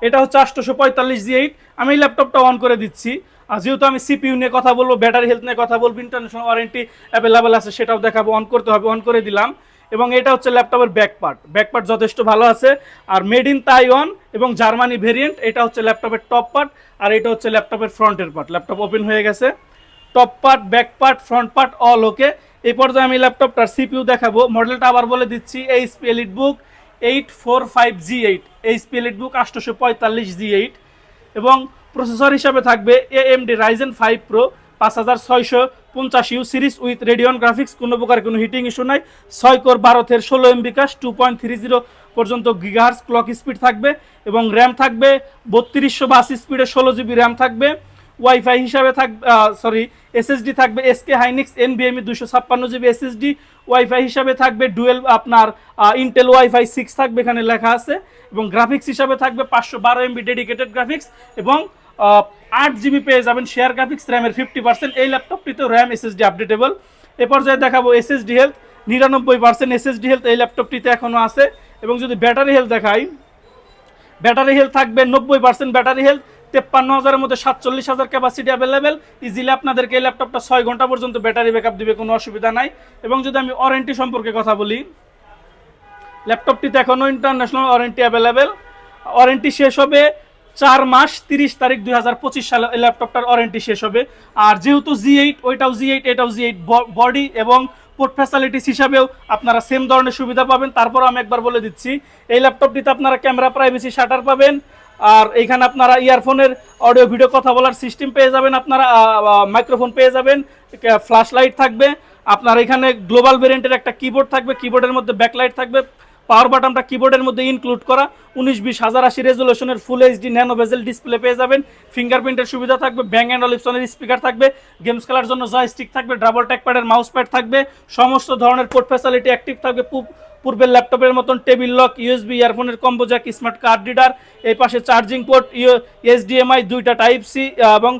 এটা হচ্ছে 845 G8। আমি এই ল্যাপটপটা অন করে দিচ্ছি। আর যেহেতু আমি সিপিইউ নিয়ে কথা বলবো, ব্যাটারি হেলথ নিয়ে কথা বলবো, ইন্টারন্যাশনাল ওয়ারেন্টি অ্যাভেলেবেল আছে, সেটাও দেখাবো। অন করতে হবে, অন করে দিলাম। এবং এটা হচ্ছে ল্যাপটপের ব্যাক পার্ট যথেষ্ট ভালো আছে, আর মেড ইন তাইওয়ান এবং জার্মানি ভেরিয়েন্ট। এটা হচ্ছে ল্যাপটপের টপ পার্ট, আর এটা হচ্ছে ল্যাপটপের ফ্রন্টের পার্ট। ল্যাপটপ ওপেন হয়ে গেছে, top part, back part, front part all ওকে। এই পর্যায়ে আমি ল্যাপটপটার সিপিইউ দেখাবো। মডেলটা আবার বলে দিচ্ছি, HP EliteBook 845 G8, HP EliteBook 845 G8। এবং প্রসেসর হিসাবে থাকবে AMD Ryzen 5 Pro 5650U series with Radeon graphics, কোনো প্রকার কোনো হিটিং ইস্যু নাই। 6 কোর 12 16 MB ক্যাশ, 2.30 পর্যন্ত গিগাহার্টজ ক্লক স্পিড থাকবে। এবং র্যাম থাকবে 3282 স্পিডে 16 GB র্যাম থাকবে। ওয়াইফাই হিসাবে থাকবে এসএসডি থাকবে SK Hynix NVMe 256 GB SSD. Wifi হিসাবে থাকবে ডুয়েল আপনার ইন্টেল ওয়াইফাই 6 থাকবে, এখানে লেখা আছে। এবং গ্রাফিক্স হিসাবে থাকবে 512 MB ডেডিকেটেড গ্রাফিক্স, এবং 8 GB পেয়ে যাবেন শেয়ার গ্রাফিক্স, র্যামের 50%। এই ল্যাপটপটিতেও র্যাম এসএসডি আপডেটেবল। এ পর্যায়ে দেখাবো এসএসডি হেলথ, 99% এসএসডি হেলথ এই ল্যাপটপটিতে এখনও আছে। এবং যদি ব্যাটারি হেলথ দেখাই, ব্যাটারি হেলথ থাকবে 90% ব্যাটারি হেলথ, 53,000-এর মধ্যে 47,000 ক্যাপাসিটি অ্যাভেলেবেল। ইজিলি আপনাদেরকে এই ল্যাপটপটা 6 ঘন্টা পর্যন্ত ব্যাটারি ব্যাকআপ দিবে, কোনো অসুবিধা নাই। এবং যদি আমি ওয়ারেন্টি সম্পর্কে কথা বলি, ল্যাপটপটিতে এখনও ইন্টারন্যাশনাল ওয়ারেন্টি অ্যাভেলেবেল। ওয়ারেন্টি শেষ হবে 4 মাস 30 তারিখ 2025 সালে এই ল্যাপটপটার ওয়ারেন্টি শেষ হবে। আর যেহেতু G8, ওইটাও G8 এটাও G8, বডি এবং পোর্ট ফ্যাসিলিটিস হিসাবেও আপনারা সেম ধরনের সুবিধা পাবেন। তারপর আমি একবার বলে দিচ্ছি, এই ল্যাপটপটিতে আপনারা ক্যামেরা প্রাইভেসি শাটার পাবেন, আর এইখানে আপনারা ইয়ারফোনের অডিও ভিডিও কথা বলার সিস্টেম পেয়ে যাবেন, আপনারা মাইক্রোফোন পেয়ে যাবেন, ফ্ল্যাশ লাইট থাকবে আপনার। এখানে গ্লোবাল ভেরিয়েন্টের একটা কিবোর্ড থাকবে, কিবোর্ডের মধ্যে ব্যাকলাইট থাকবে, পাওয়ার বাটনটা কিবোর্ডের মধ্যে ইনক্লুড করা, 19-20-1080 রেজুলেশনের full HD nano bezel display পেয়ে যাবেন। ফিঙ্গারপ্রিন্টের সুবিধা থাকবে, ব্যাং অ্যান্ড অলিপসনের স্পিকার থাকবে, গেমস খেলার জন্য জয়স্টিক থাকবে, ডাবল ট্যাকপ্যাডের মাউস প্যাড থাকবে, সমস্ত ধরনের পোর্ট ফ্যাসিলিটি অ্যাক্টিভ থাকবে। পূর্বের ল্যাপটপের মতন টেবিল লক, ইউএসবি, ইয়ারফোনের combo jack, smart card reader, এই পাশে চার্জিং পোর্ট, এইচডিএমআই, দুইটা টাইপ সি এবং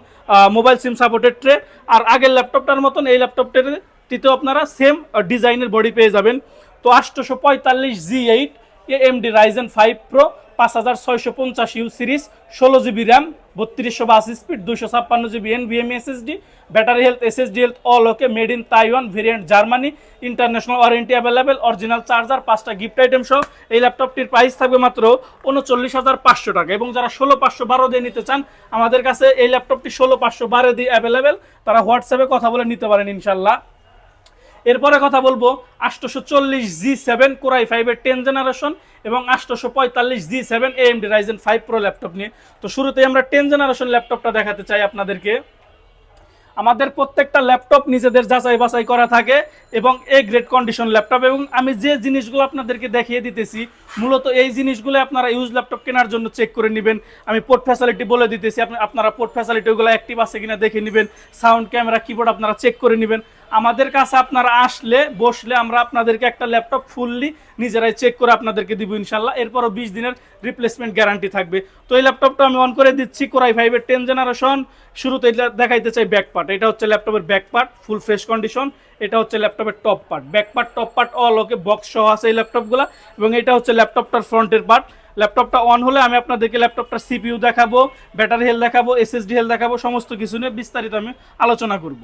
মোবাইল সিম সাপোর্টেড ট্রে। আর আগের ল্যাপটপটার মতন এই ল্যাপটপটিতেও আপনারা সেম ডিজাইনের বডি পেয়ে যাবেন। তো 845 G8 AMD Ryzen 5 Pro 5650U series, 16 GB RAM, 3282 speed, 256 GB NVMe SSD, battery health, SSD health all okay, made in Taiwan, variant Germany, international warranty available, original charger, 5টা গিফট আইটেম সহ। এই ল্যাপটপটির price থাকবে মাত্র 39,500 টাকা। এবং যারা 16,512 দিয়ে নিতে চান, আমাদের কাছে এই ল্যাপটপটি 16,512 দিয়ে অ্যাভেলেবেল, তারা হোয়াটসঅ্যাপে কথা বলে নিতে পারেন ইনশাল্লাহ। এরপরে কথা বলবো 840 G7 কোরাই 5-এর 10 জেনারেশন এবং 845 G7 AMD Ryzen 5 Pro laptop নিয়ে। তো শুরুতেই আমরা 10 জেনারেশন ল্যাপটপটা দেখাতে চাই আপনাদেরকে। আমাদের প্রত্যেকটা ল্যাপটপ নিজেদের যাচাই বাছাই করা থাকে এবং এ গ্রেড কন্ডিশন ল্যাপটপ। এবং আমি যে জিনিসগুলো আপনাদেরকে দেখিয়ে দিতেছি, মূলত এই জিনিসগুলো আপনারা ইউজ ল্যাপটপ কেনার জন্য চেক করে নেবেন। আমি পোর্ট ফ্যাসিলিটি বলে দিতেছি, আপনারা পোর্ট ফ্যাসিলিটি ওগুলো অ্যাক্টিভ আছে কিনা দেখে নেবেন, সাউন্ড, ক্যামেরা, কিবোর্ড আপনারা চেক করে নেবেন। আমাদের কাছে আপনারা আসলে বসলে আমরা আপনাদেরকে একটা ল্যাপটপ ফুললি নিজেরাই চেক করে আপনাদেরকে দিব ইনশাল্লাহ। এরপরও 20 দিনের রিপ্লেসমেন্ট গ্যারান্টি থাকবে। তো এই ল্যাপটপটা আমি অন করে দিচ্ছি, কোরাই 5-এর 10 জেনারেশন। শুরুতে দেখাইতে চাই ব্যাক পার্ট। এটা হচ্ছে ল্যাপটপের back part, full fresh condition. এটা হচ্ছে ল্যাপটপের top part, back part top part all ওকে, বক্স সহ আছে এই ল্যাপটপগুলো। এবং এটা হচ্ছে ল্যাপটপটার ফ্রন্টের পার্ট। ল্যাপটপটা অন হলে আমি আপনাদেরকে ল্যাপটপটার সিপিইউ দেখাবো, ব্যাটারি হেলথ দেখাবো, এসএসডি হেলথ দেখাবো, সমস্ত কিছু নিয়ে বিস্তারিত আমি আলোচনা করব।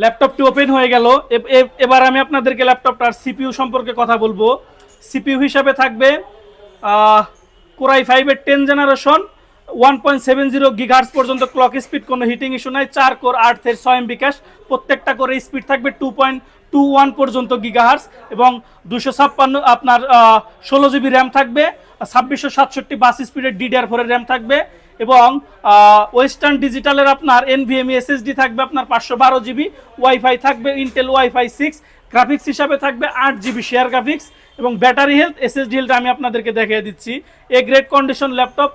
ল্যাপটপটি ওপেন হয়ে গেল। এবার আমি আপনাদেরকে ল্যাপটপটার সিপিইউ সম্পর্কে কথা বলবো। সিপিইউ হিসাবে থাকবে কোরাই 5-এর 10 জেনারেশন, 1.70 গিগাহার্টজ পর্যন্ত ক্লক স্পিড, কোনো হিটিং ইস্যু নাই। 4 কোর 8 এর 6 এমবি ক্যাশ, প্রত্যেকটা করে স্পিড থাকবে 2.21 পর্যন্ত গিগাহার্টজ এবং 256 আপনার 16 জিবি র্যাম থাকবে, 2667 বাস স্পিডের DDR4 এর র্যাম থাকবে এবং ওয়েস্টার্ন ডিজিটালের আপনার NVMe SSD থাকবে আপনার 512 জিবি, ওয়াইফাই থাকবে ইন্টেল ওয়াইফাই 6, গ্রাফিক্স হিসাবে থাকবে 8 জিবি শেয়ার গ্রাফিক্স এবং ব্যাটারি হেলথ SSD হেলথ আমি আপনাদেরকে দেখিয়ে দিচ্ছি। এ গ্রেড কন্ডিশন ল্যাপটপ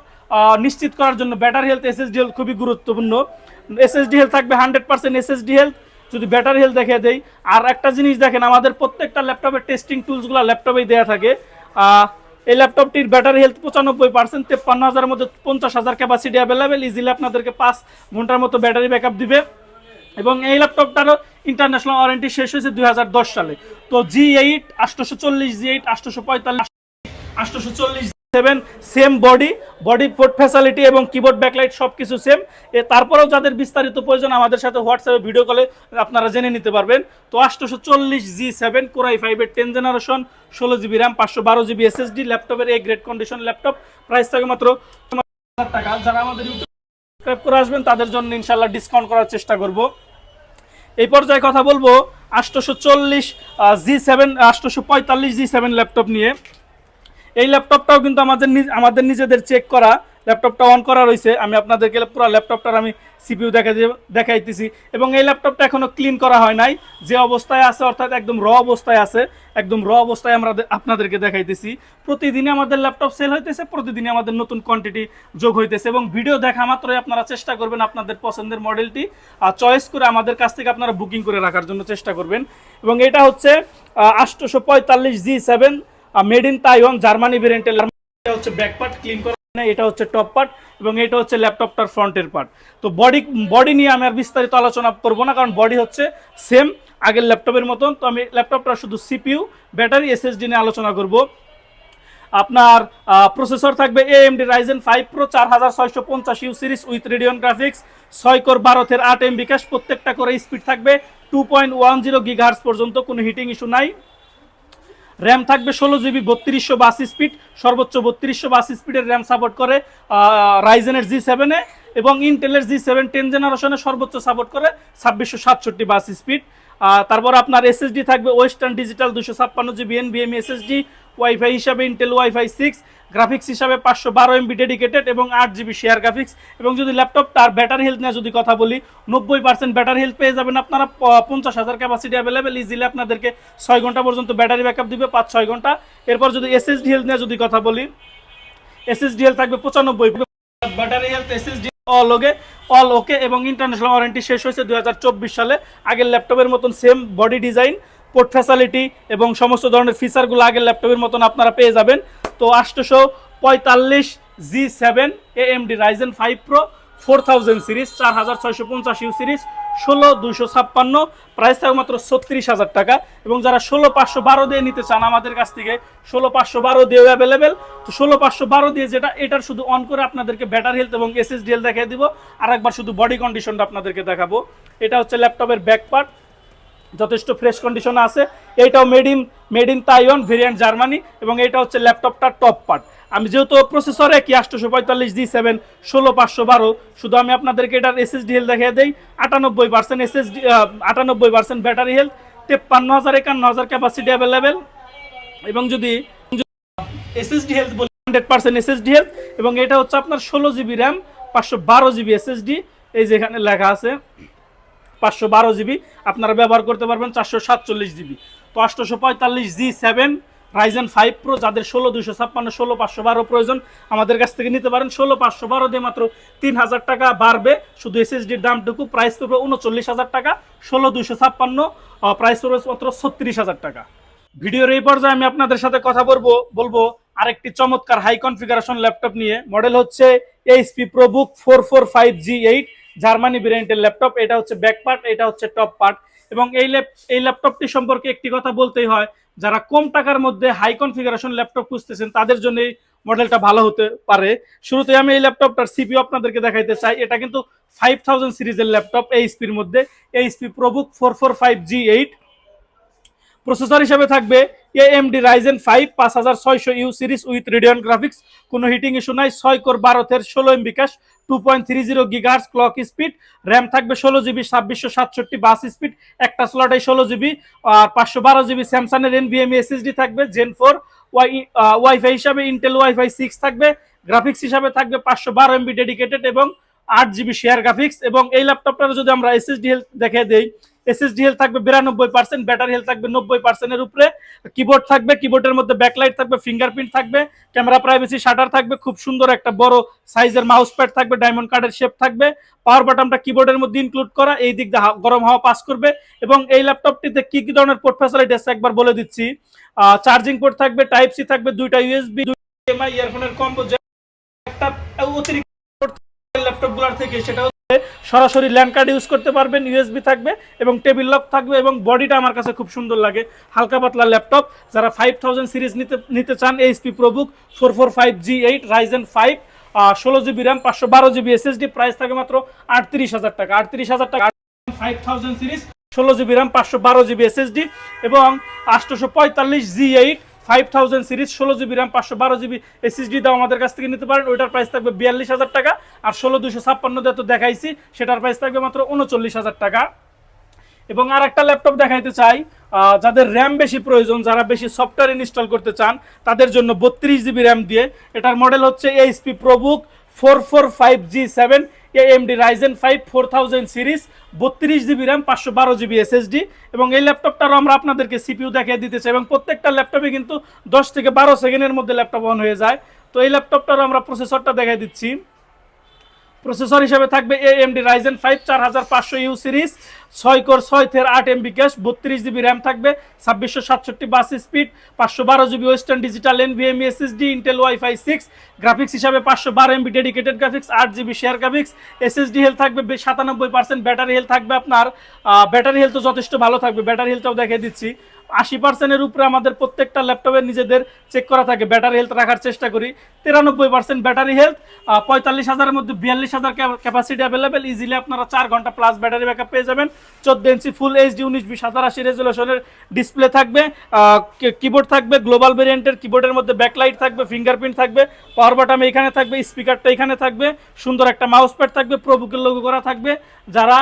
নিশ্চিত করার জন্য ব্যাটারি হেলথ SSD হেলথ খুবই গুরুত্বপূর্ণ। SSD হেলথ থাকবে 100% SSD হেলথ। যদি ব্যাটারি হেলথ দেখিয়ে দেই, আর একটা জিনিস দেখেন, আমাদের প্রত্যেকটা ল্যাপটপের টেস্টিং টুলসগুলো ল্যাপটপেই দেওয়া থাকে। এই ল্যাপটপটির ব্যাটারি হেলথ 95%, 53,000-এর মধ্যে 50,000 ক্যাপাসিটি অ্যাভেলেবেল, ইজিলি আপনাদেরকে 5 ঘন্টার মতো ব্যাটারি ব্যাকআপ দিবে। এবং এই ল্যাপটপটারও ইন্টারন্যাশনাল ওয়ারেন্টি শেষ হয়েছে 2010 সালে। তো G8 840, G8 845, 840 same body port facility এবং কিবোর্ড ব্যাকলাইট সবকিছু সেম। তারপরেও যাদের বিস্তারিত প্রয়োজন আমাদের সাথে হোয়াটসঅ্যাপে ভিডিও কলে আপনারা জেনে নিতে পারবেন। তো 840 G7 কোরাই 5-এর 10 generation, 16 GB RAM, 512 GB SSD, ল্যাপটপের এই গ্রেড কন্ডিশন ল্যাপটপ। প্রাইস থাকে মাত্র টাকা। যারা আমাদের ইউটিউব সাবস্ক্রাইব করে আসবেন তাদের জন্য ইনশাল্লাহ ডিসকাউন্ট করার চেষ্টা করব। এই পর্যায়ে কথা বলবো 840 G7 845 G7 ল্যাপটপ নিয়ে। এই ল্যাপটপটাও কিন্তু আমাদের নিজেদের চেক করা, ল্যাপটপটা অন করা রয়েছে। আমি আপনাদেরকে পুরো ল্যাপটপটার আমি সিপিইউ দেখাইতেছি এবং এই ল্যাপটপটা এখনো ক্লিন করা হয় নাই, যে অবস্থায় আছে অর্থাৎ একদম র অবস্থায় আছে, একদম র অবস্থায় আমরা আপনাদেরকে দেখাইতেছি। প্রতিদিনই আমাদের ল্যাপটপ সেল হইতেছে, প্রতিদিনই আমাদের নতুন কোয়ান্টিটি যোগ হইতেছে এবং ভিডিও দেখা মাত্রই আপনারা চেষ্টা করবেন আপনাদের পছন্দের মডেলটি চয়েস করে আমাদের কাছ থেকে আপনারা বুকিং করে রাখার জন্য চেষ্টা করবেন। এবং এটা হচ্ছে 845 G7 made in Taiwan, Germany ভেরিয়েন্টের। এটা হচ্ছে ব্যাক পার্ট ক্লিন করা, এটা হচ্ছে টপ পার্ট এবং এটা হচ্ছে ল্যাপটপটার ফ্রন্টের পার্ট। তো বডি নিয়ে আমি আর বিস্তারিত আলোচনা করবো না, কারণ বডি হচ্ছে সেম আগের ল্যাপটপের মতন। তো আমি ল্যাপটপটার শুধু সিপিইউ, ব্যাটারি, SSD নিয়ে আলোচনা করব। আপনার প্রসেসর থাকবে AMD Ryzen 5 Pro 4650U series with Radeon graphics, 6 core 12 8 MB cash, প্রত্যেকটা করে স্পিড থাকবে 2.10 গিগাহার্টজ পর্যন্ত, কোনো হিটিং ইস্যু নাই। র্যাম থাকবে 16 জিবি, 3200 স্পিড, সর্বোচ্চ 3200 স্পিডের র্যাম সাপোর্ট করে রাইজেনের G7-এ এবং ইন্টেলের G7 10 জেনারেশনে সর্বোচ্চ সাপোর্ট করে 2667 স্পিড। তারপর আপনার SSD থাকবে western digital 256 GB NVMe SSD, WiFi হিসাবে ইন্টেল ওয়াইফাই 6, গ্রাফিক্স হিসাবে 512 MB ডেডিকেটেড এবং 8 জিবি শেয়ার গ্রাফিক্স। এবং যদি ল্যাপটপটার ব্যাটারি হেলথ নিয়ে যদি কথা বলি, 90% ব্যাটারি হেলথ পেয়ে যাবেন আপনারা, 50,000 ক্যাপাসিটি অ্যাভেলেবেল, ইজিলি আপনাদেরকে 6 ঘন্টা পর্যন্ত ব্যাটারি ব্যাকআপ দিবে, 5-6 ঘন্টা। এরপর যদি SSD হেলথ নিয়ে যদি কথা বলি, SSD হেলথ থাকবে 95, ব্যাটারি হেলথ SSD অল ওকে এবং ইন্টারন্যাশনাল ওয়ারেন্টি শেষ হয়েছে 2024 সালে। আগের ল্যাপটপের মতন same body design, port facility এবং সমস্ত ধরনের ফিচারগুলো আগের ল্যাপটপের মতন আপনারা পেয়ে যাবেন। তো 845 G7 AMD Ryzen 5 Pro 4000 series, 4650U series, 16256, price থাকবে মাত্র 36,000 টাকা। এবং যারা 16512 দিয়ে নিতে চান আমাদের কাছ থেকে, 16512 দিয়েও অ্যাভেলেবেল। তো 16512 দিয়ে যেটা, এটার শুধু অন করে আপনাদেরকে ব্যাটারি হেলথ এবং SSD হেলথ দেখিয়ে দিব, আর একবার শুধু বডি কন্ডিশনটা আপনাদেরকে দেখাবো। এটা হচ্ছে ল্যাপটপের ব্যাক পার্ট, যথেষ্ট ফ্রেশ কন্ডিশনে আছে। এইটাও made in Taiwan, variant Germany এবং এটা হচ্ছে ল্যাপটপটার টপ পার্ট। আমি যেহেতু প্রসেসরে কি 845 G7 16512, শুধু আমি আপনাদেরকে এটার SSD হেলথ দেখিয়ে দেই। 98% SSD, 98% battery health, 53,000 51,000 capacity available. এবং যদি SSD হেলথ বলি, 100% SSD হেলথ এবং এটা হচ্ছে আপনার 16 জিবি র্যাম, 512 জিবি SSD, এই যেখানে লেখা আছে 512 জিবি, আপনারা ব্যবহার করতে পারবেন 447 জিবি। তো 845 G7 রাইজেন 5 প্রো, যাদের 16256 16512 প্রয়োজন আমাদের কাছ থেকে নিতে পারেন। 16512 দিয়ে মাত্র 3000 টাকা বাড়বে, শুধু এসএসডির দামটুকু, প্রাইস পড়বে 39000 টাকা। 16256 প্রাইস পড়বে মাত্র 36000 টাকা। ভিডিওর এই পর্যায়ে আমি আপনাদের সাথে কথা বলবো আরেকটি চমৎকার হাই কনফিগারেশন ল্যাপটপ নিয়ে। মডেল হচ্ছে এইচপি প্রোবুক 445G8, জার্মানি ভেরিয়েন্টের ল্যাপটপ। এটা হচ্ছে ব্যাক পার্ট, এটা হচ্ছে টপ পার্ট। এবং এই ল্যাপটপটি সম্পর্কে একটি কথা বলতেই হয়, যারা কম টাকার মধ্যে হাই কনফিগারেশন ল্যাপটপ খুঁজতেছেন তাদের জন্য এই মডেলটা ভালো হতে পারে। শুরুতে আমি এই ল্যাপটপটার সিপিইউ আপনাদেরকে দেখাইতে চাই। এটা কিন্তু 5000 সিরিজের ল্যাপটপ, এইচপির মধ্যে এইচপি প্রোবুক 445G8। প্রসেসর হিসেবে থাকবে AMD Ryzen 5 5600U series with Radeon graphics, কোনো হিটিং ইস্যু নাই। 6 core 12 16 MB cash, 2.30 GHz clock speed. RAM থাকবে 16GB 2667 বাস স্পিড, একটা স্লটে 16GB। আর 512GB স্যামসাং এর NVMe SSD থাকবে Gen 4। ওয়াইফাই হিসাবে ইন্টেল ওয়াইফাই 6 থাকবে। গ্রাফিক্স হিসাবে থাকবে 512 MB ডেডিকেটেড এবং 8GB শেয়ার গ্রাফিক্স। এবং এই ল্যাপটপটার যদি আমরা এসএসডি হেলথ দেখে দেই, এসএসডি হেলথ থাকবে 92%, ব্যাটারি হেলথ থাকবে 90% এর উপরে। কিবোর্ড থাকবে, কিবোর্ডের মধ্যে ব্যাকলাইট থাকবে, ফিঙ্গারপ্রিন্ট থাকবে, ক্যামেরা প্রাইভেসি শাটার থাকবে, খুব সুন্দর একটা বড় সাইজের মাউস প্যাড থাকবে, ডায়মন্ড কার্ডের শেপ থাকবে। পাওয়ার বাটনটা কিবোর্ডের মধ্যে ইনক্লুড করা, এই দিক দিয়ে গরম হাওয়া পাস করবে। এবং এই ল্যাপটপটিতে কি কি ধরনের পোর্ট ফ্যাসিলিটি আছে একবার বলে দিচ্ছি। চার্জিং পোর্ট থাকবে, টাইপ সি থাকবে, দুইটা ইউএসবি, এমআই ইয়ারফোনের কম্বো, একটা অতিরিক্ত ল্যাপটপগুলোর থেকে সেটা হচ্ছে সরাসরি ল্যান্ড কার্ড ইউজ করতে পারবেন, ইউএসবি থাকবে এবং টেবিল লক থাকবে। এবং বডিটা আমার কাছে খুব সুন্দর লাগে, হালকা পাতলা ল্যাপটপ। যারা 5000 সিরিজ নিতে চান, HP ProBook 445G8 Ryzen 5 16GB RAM 512GB SSD, price থাকে মাত্র 38000 টাকা। 38000 টাকা 5000 series 16GB RAM 512GB SSD এবং 845G8 5000 series 16GB RAM 512GB SSD দাও আমাদের কাছ থেকে নিতে পারেন। ওইটার প্রাইস থাকবে 42000 টাকা। আর 16256 দিয়ে তো দেখাইছি, সেটার প্রাইস থাকবে মাত্র 39000 টাকা। এবং আর একটা ল্যাপটপ দেখাইতে চাই, যাদের র্যাম বেশি প্রয়োজন, যারা বেশি সফটওয়্যার ইনস্টল করতে চান তাদের জন্য 32GB র্যাম দিয়ে। এটার মডেল হচ্ছে HP ProBook 445G7, AMD Ryzen 5 4000 series, 32GB RAM 512GB SSD। এবং এই ল্যাপটপটারও আমরা আপনাদেরকে সিপিইউ দেখিয়ে দিতে চাই। এবং প্রত্যেকটা ল্যাপটপে কিন্তু 10 থেকে 12 সেকেন্ডের মধ্যে ল্যাপটপ অন হয়ে যায়। তো এই ল্যাপটপটারও আমরা প্রসেসরটা দেখিয়ে দিচ্ছি। প্রসেসর হিসেবে থাকবে AMD Ryzen 5 4500U series, 6 core 6 thread 8 MB cash, 32GB RAM থাকবে, 2667 বাস speed, 512GB western digital NVMe SSD, Intel WiFi 6। Graphics হিসাবে 512 MB dedicated graphics, 8GB share graphics. SSD health থাকবে 97%, ব্যাটারি হেলথ থাকবে আপনার, ব্যাটারি হেলথ যথেষ্ট ভালো থাকবে, battery হেলথটাও দেখিয়ে দিচ্ছি। 80% এর উপরে আমাদের প্রত্যেকটা ল্যাপটপের নিজেদের চেক করা থাকে, ব্যাটারি হেলথ রাখার চেষ্টা করি। 93% ব্যাটারি হেলথ, 45000 এর মধ্যে 42000 ক্যাপাসিটি অ্যাভেলেবেল। ইজিলি আপনারা 4 ঘন্টা প্লাস ব্যাটারি ব্যাকআপ পেয়ে যাবেন। 14 ইঞ্চি ফুল এইচডি 1920 রেজুলেশনের ডিসপ্লে থাকবে। কিবোর্ড থাকবে গ্লোবাল ভেরিয়েন্টের, কিবোর্ডের মধ্যে ব্যাকলাইট থাকবে, ফিঙ্গারপ্রিন্ট থাকবে, পাওয়ার বাটন এখানে থাকবে, স্পিকারটা এখানে থাকবে, সুন্দর একটা মাউস প্যাড থাকবে, প্রোবুকের লোগো করা থাকবে। যারা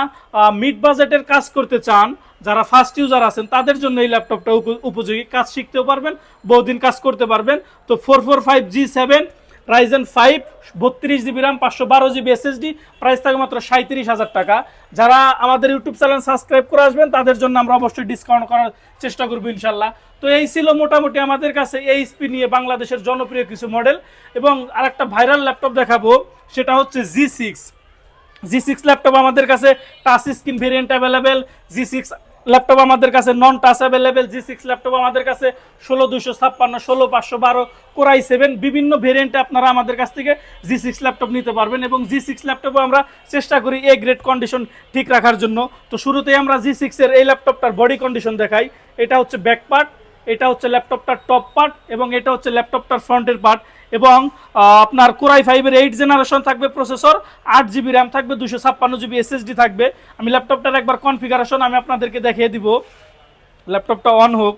মিড বাজেটের কাজ করতে চান, যারা ফার্স্ট ইউজার আছেন তাদের জন্য এই ল্যাপটপটা উপযোগী, কাজ শিখতেও পারবেন, বহুদিন কাজ করতে পারবেন। তো 445G7 Ryzen 5 32GB RAM 512GB SSD, price থাকে মাত্র 37000 টাকা। যারা আমাদের ইউটিউব চ্যানেল সাবস্ক্রাইব করে আসবেন তাদের জন্য আমরা অবশ্যই ডিসকাউন্ট করার চেষ্টা করবো ইনশাল্লাহ। তো এই ছিল মোটামুটি আমাদের কাছে এইচপি নিয়ে বাংলাদেশের জনপ্রিয় কিছু মডেল। এবং আরেকটা ভাইরাল ল্যাপটপ দেখাবো, সেটা হচ্ছে G6 ল্যাপটপ আমাদের কাছে touch screen variant available. G6 laptop আমাদের কাছে নন টাচ অ্যাভেলেবেল। G6 ল্যাপটপ আমাদের কাছে 16256 16512 Core i7 বিভিন্ন ভেরিয়েন্টে আপনারা আমাদের কাছ থেকে G6 ল্যাপটপ নিতে পারবেন। এবং G6 ল্যাপটপে আমরা চেষ্টা করি এ গ্রেড কন্ডিশন ঠিক রাখার জন্য। তো শুরুতেই আমরা G6 এর এই ল্যাপটপটার বডি কন্ডিশন দেখাই। এটা হচ্ছে ব্যাক পার্ট, এটা হচ্ছে ল্যাপটপটার টপ পার্ট এবং এটা হচ্ছে ল্যাপটপটার ফ্রন্টের পার্ট। এবং আপনার Core i5 এর 8 জেনারেশন থাকবে প্রসেসর, 8GB র্যাম থাকবে, 256GB SSD থাকবে। আমি ল্যাপটপটার একবার কনফিগারেশন আমি আপনাদেরকে দেখিয়ে দিব। ল্যাপটপটা অন হোক।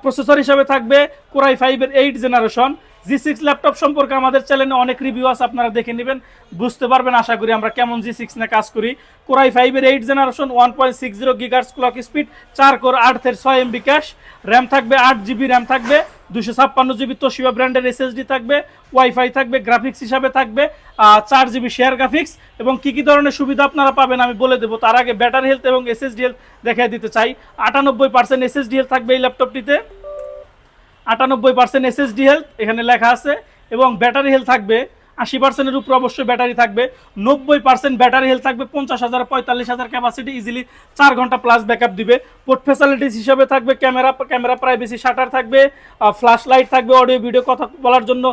প্রসেসর হিসাবে থাকবে Core i5 এর 8 জেনারেশন। G6 ল্যাপটপ সম্পর্কে আমাদের চ্যানেলে অনেক রিভিউ আছে, আপনারা দেখে নেবেন, বুঝতে পারবেন আশা করি আমরা কেমন G6 নিয়ে কাজ করি। Core i5 এর 8 generation, 1.60 GHz clock speed, 4 core 8 thread 6 MB cash, RAM থাকবে 8GB র্যাম থাকবে, 256GB তোশিবা ব্র্যান্ডের SSD থাকবে, ওয়াইফাই থাকবে, গ্রাফিক্স হিসাবে থাকবে 4GB শেয়ার গ্রাফিক্স। এবং কি কি ধরনের সুবিধা আপনারা পাবেন আমি বলে দেবো, তার আগে ব্যাটারি হেলথ এবং SSD হেলথ দেখিয়ে দিতে চাই। 98% SSD হেলথ থাকবে এই ল্যাপটপটিতে। 98% এসএসডি হেলথ এখানে লেখা আছে, এবং ব্যাটারি হেলথ থাকবে 80%-এর উপরে অবশ্যই ব্যাটারি থাকবে, 90% ব্যাটারি হেলথ থাকবে, 50,000 45,000 ক্যাপাসিটি, ইজিলি 4 ঘন্টা প্লাস ব্যাকআপ দিবে। পোর্ট ফ্যাসিলিটিস হিসাবে থাকবে ক্যামেরা প্রাইভেসি শাটার থাকবে, ফ্ল্যাশ লাইট থাকবে, অডিও ভিডিও কথা বলার জন্য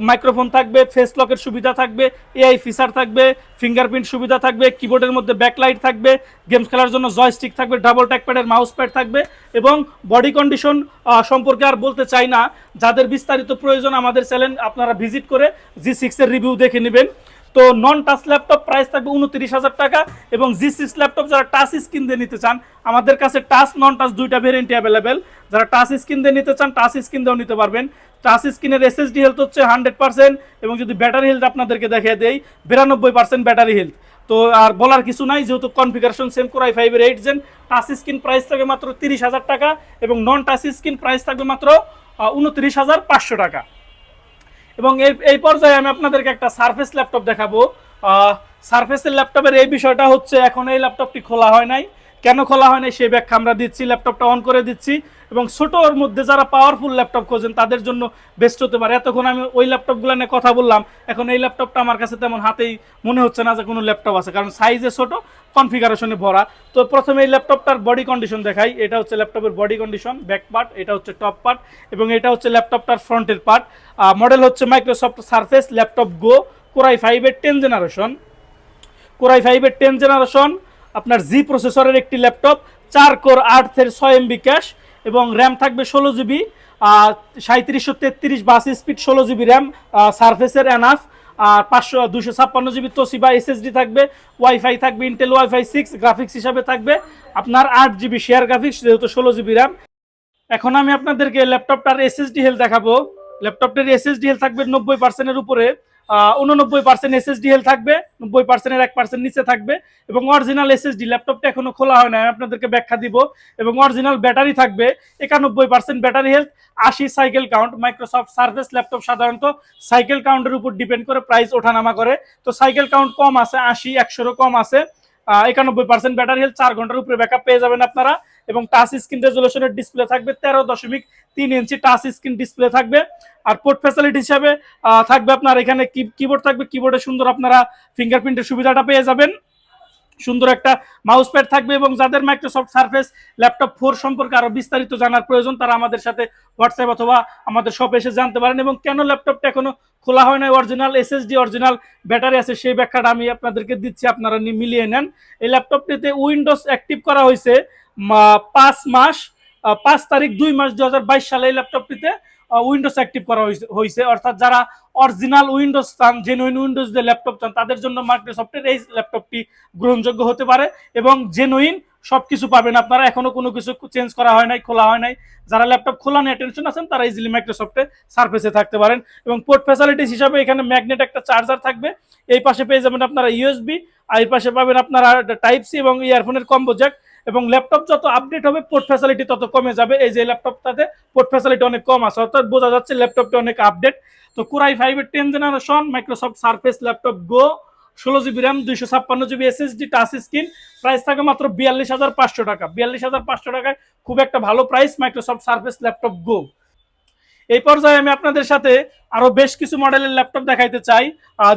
মাইক্রোফোন থাকবে, ফেস লকের সুবিধা থাকবে, এআই ফিচার থাকবে, ফিঙ্গারপ্রিন্ট সুবিধা থাকবে, কিবোর্ডের মধ্যে ব্যাকলাইট থাকবে, গেমস খেলার জন্য জয়স্টিক থাকবে, ডাবল ট্যাকপ্যাডের মাউস প্যাড থাকবে, এবং বডি কন্ডিশন সম্পর্কে আর বলতে চাই না। যাদের বিস্তারিত প্রয়োজন আমাদের চ্যানেল আপনারা ভিজিট করে G6 এর রিভিউ দেখে নেবেন। তো নন টাচ ল্যাপটপ প্রাইস থাকবে 29,000 টাকা, এবং G6 ল্যাপটপ যারা টাচ স্ক্রিন দিয়ে নিতে চান আমাদের কাছে টাচ নন টাচ দুইটা ভেরিয়েন্টই অ্যাভেলেবেল। যারা টাচ স্ক্রিন দিয়ে নিতে চান টাচ স্ক্রিন দিয়েও নিতে পারবেন। টাচ স্ক্রিনের এসএসডি হেলথ হচ্ছে 100%, এবং যদি ব্যাটারি হেলথ আপনাদেরকে দেখিয়ে দেই 92% ব্যাটারি হেলথ। তো আর বলার কিছু নাই, যেহেতু কনফিগারেশন সেম Core i5 এর 8 জেন। টাচ স্ক্রিন প্রাইস থাকবে মাত্র 30,000 টাকা, এবং নন টাচ স্ক্রিন প্রাইস থাকবে মাত্র 29,500 টাকা। এবং এই পর্যায়ে আমি আপনাদেরকে একটা সারফেস ল্যাপটপ দেখাবো। সারফেসের ল্যাপটপের এই বিষয়টা হচ্ছে এখন এই ল্যাপটপটি খোলা হয় নাই, কেন খোলা হয় নাই সেই ব্যাখ্যা আমরা দিচ্ছি। ল্যাপটপটা অন করে দিচ্ছি, এবং ছোটোর মধ্যে যারা পাওয়ারফুল ল্যাপটপ খোঁজেন তাদের জন্য বেস্ট হতে পারে। এতক্ষণ আমি ওই ল্যাপটপগুলো নিয়ে কথা বললাম, এখন এই ল্যাপটপটা আমার কাছে তেমন হাতেই মনে হচ্ছে না যে কোনো ল্যাপটপ আছে, কারণ সাইজে ছোটো, কনফিগারেশনে ভরা। তো প্রথমে এই ল্যাপটপটার বডি কন্ডিশন দেখাই। এটা হচ্ছে ল্যাপটপের বডি কন্ডিশন, ব্যাক পার্ট, এটা হচ্ছে টপ পার্ট, এবং এটা হচ্ছে ল্যাপটপটার ফ্রন্টের পার্ট। মডেল হচ্ছে মাইক্রোসফট সারফেস ল্যাপটপ গো, Core i5 এর 10 জেনারেশন। Core i5 এর 10 জেনারেশন আপনার জি প্রসেসরের একটি ল্যাপটপ, 4 কোর 8 এর 6 MB ক্যাশ, এবং র্যাম থাকবে 16 জিবি, 3733 বাস স্পিড, 16 জিবি র্যাম সারফেসের এনাফ, আর 256 জিবি তোশিবা এসএসডি থাকবে, ওয়াইফাই থাকবে ইন্টেল ওয়াইফাই 6, গ্রাফিক্স হিসাবে থাকবে আপনার 8 জিবি শেয়ার গ্রাফিক্স, যেহেতু 16 জিবি র্যাম। এখন আমি আপনাদেরকে ল্যাপটপটার এসএসডি হেলথ দেখাবো। ল্যাপটপটার এসএসডি হেলথ থাকবে 90%-এর উপরে, 89% এসএসডি হেলথ থাকবে, 90%-এর 1% নিচে থাকবে, এবং অরিজিনাল এসএসডি। ল্যাপটপটা এখনো খোলা হয় না, আমি আপনাদেরকে ব্যাখ্যা দিব। এবং অরিজিনাল ব্যাটারি থাকবে 91% battery health, 80 cycle count. Microsoft surface laptop সাধারণত সাইকেল কাউন্টের উপর ডিপেন্ড করে প্রাইস ওঠানামা করে, তো সাইকেল কাউন্ট কম আছে, 80 100-এরও কম আছে। 91% ব্যাটারি হেলথ, 4 ঘন্টার উপরে ব্যাকআপ পেয়ে যাবেন আপনারা। এবং টাচ স্ক্রিন রেজুলেশনের ডিসপ্লে থাকবে, 13.3 ইঞ্চি টাচ স্ক্রিন ডিসপ্লে থাকবে। আর পোর্ট ফ্যাসিলিটি হিসাবে থাকবে আপনার এখানে কিবোর্ড থাকবে, কিবোর্ডে সুন্দর আপনারা ফিঙ্গারপ্রিন্টের সুবিধাটা পেয়ে যাবেন, সুন্দর একটা মাউস প্যাড থাকবে। এবং যাদের মাইক্রোসফট সার্ফেস ল্যাপটপ 4 সম্পর্কে আরো বিস্তারিত জানার প্রয়োজন তারা আমাদের সাথে হোয়াটসঅ্যাপ অথবা আমাদের শপে এসে জানতে পারেন। এবং কেন ল্যাপটপটা এখনো খোলা হয় না, অরিজিনাল এসএসডি অরিজিনাল ব্যাটারি আছে, সেই ব্যাখ্যাটা আমি আপনাদেরকে দিচ্ছি, আপনারা মিলিয়ে নেন। এই ল্যাপটপটিতে উইন্ডোজ অ্যাক্টিভ করা হয়েছে 5 মাস, 5 তারিখ 2 মাস 2022 সালে এই ল্যাপটপটিতে উইন্ডোজ অ্যাক্টিভ করা হয়েছে। অর্থাৎ যারা অরিজিনাল উইন্ডোজ চান, জেনুইন উইন্ডোজ দিয়ে ল্যাপটপ চান, তাদের জন্য মাইক্রোসফটের এই ল্যাপটপটি গ্রহণযোগ্য হতে পারে, এবং জেনুইন সবকিছু পাবেন আপনারা। এখনো কোনো কিছু চেঞ্জ করা হয় নাই, খোলা হয় নাই। যারা ল্যাপটপ খোলা নিয়ে টেনশন আছেন তারা ইজিলি মাইক্রোসফটে সার্ফেসে থাকতে পারেন। এবং পোর্ট ফ্যাসিলিটিস হিসাবে এখানে ম্যাগনেট একটা চার্জার থাকবে, এই পাশে পেয়ে যাবেন আপনারা ইউএসবি, আর এই পাশে পাবেন আপনারা টাইপ সি এবং ইয়ারফোনের কম্বো জ্যাক। এবং ল্যাপটপ যত আপডেট হবে পোর্ট ফ্যাসিলিটি তত কমে যাবে। এই যে ল্যাপটপটাতে পোর্ট ফ্যাসিলিটি অনেক কম আছে, অর্থাৎ বোঝা যাচ্ছে ল্যাপটপটা অনেক আপডেট। তো Core i5 এর 10 জেনারেশন মাইক্রোসফট সার্ফেস ল্যাপটপ গো, 16 GB RAM, 256 GB SSD, touch screen, price থাকে মাত্র 42,500 টাকা। 42,500 টাকায় খুব একটা ভালো প্রাইস মাইক্রোসফট সার্ফেস ল্যাপটপ গো। এই পর্যায়ে আমি আপনাদের সাথে আরো বেশ কিছু মডেলের ল্যাপটপ দেখাইতে চাই,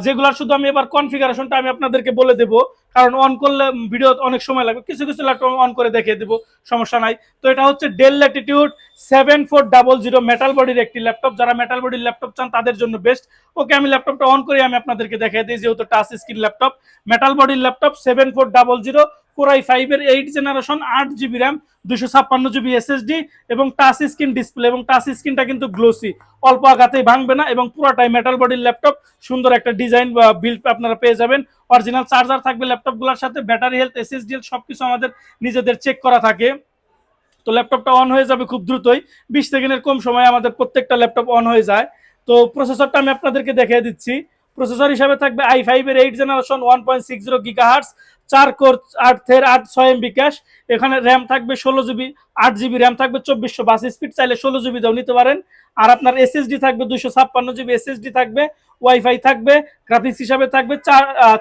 যেগুলোর শুধু আমি এবার কনফিগারেশনটা আমি আপনাদেরকে বলে দেব, কারণ অন করলে ভিডিও অনেক সময় লাগবে। কিছু কিছু ল্যাপটপ অন করে দেখিয়ে দেবো, সমস্যা নাই। তো এটা হচ্ছে ডেল ল্যাটিটিউড 7400 মেটাল বডির একটি ল্যাপটপ। যারা মেটাল বডির ল্যাপটপ চান তাদের জন্য বেস্ট। ওকে, আমি ল্যাপটপটা অন করে আমি আপনাদেরকে দেখিয়ে দিই, যেহেতু টাচ স্ক্রিন ল্যাপটপ, মেটাল বডির ল্যাপটপ 7400, Core i5 এর 8 generation, 8 GB RAM, 256 GB SSD, এবং টাচ স্ক্রিন ডিসপ্লে। এবং টাচ স্ক্রিনটা কিন্তু গ্লোসি, অল্প আঘাতেই ভাঙবে না, এবং পুরোটাই মেটাল বডির ল্যাপটপ। সুন্দর একটা ডিজাইন বা বিল্ড আপনারা পেয়ে যাবেন। অরিজিনাল চার্জার থাকবে ল্যাপটপগুলোর সাথে, ব্যাটারি হেলথ, এসএসডি হেলথ সবকিছু আমাদের নিজেদের চেক করা থাকে। তো ল্যাপটপটা অন হয়ে যাবে খুব দ্রুতই, 20 সেকেন্ডের কম সময়ে আমাদের প্রত্যেকটা ল্যাপটপ অন হয়ে যায়। তো প্রসেসরটা আমি আপনাদেরকে দেখিয়ে দিচ্ছি। প্রসেসর হিসাবে থাকবে i5 এর 8 জেনারেশন, 1.60 গিগাহার্টজ, 4 কোর 8 এর 8 6 MB ক্যাশ। এখানে র্যাম থাকবে 16 জিবি, 8 জিবি র্যাম থাকবে, 2400 বাস স্পিড, চাইলে 16 জিবি দাও নিতে পারেন। আর আপনার এসএসডি থাকবে 256 জিবি এসএসডি থাকবে, ওয়াইফাই থাকবে, গ্রাফিক্স হিসাবে থাকবে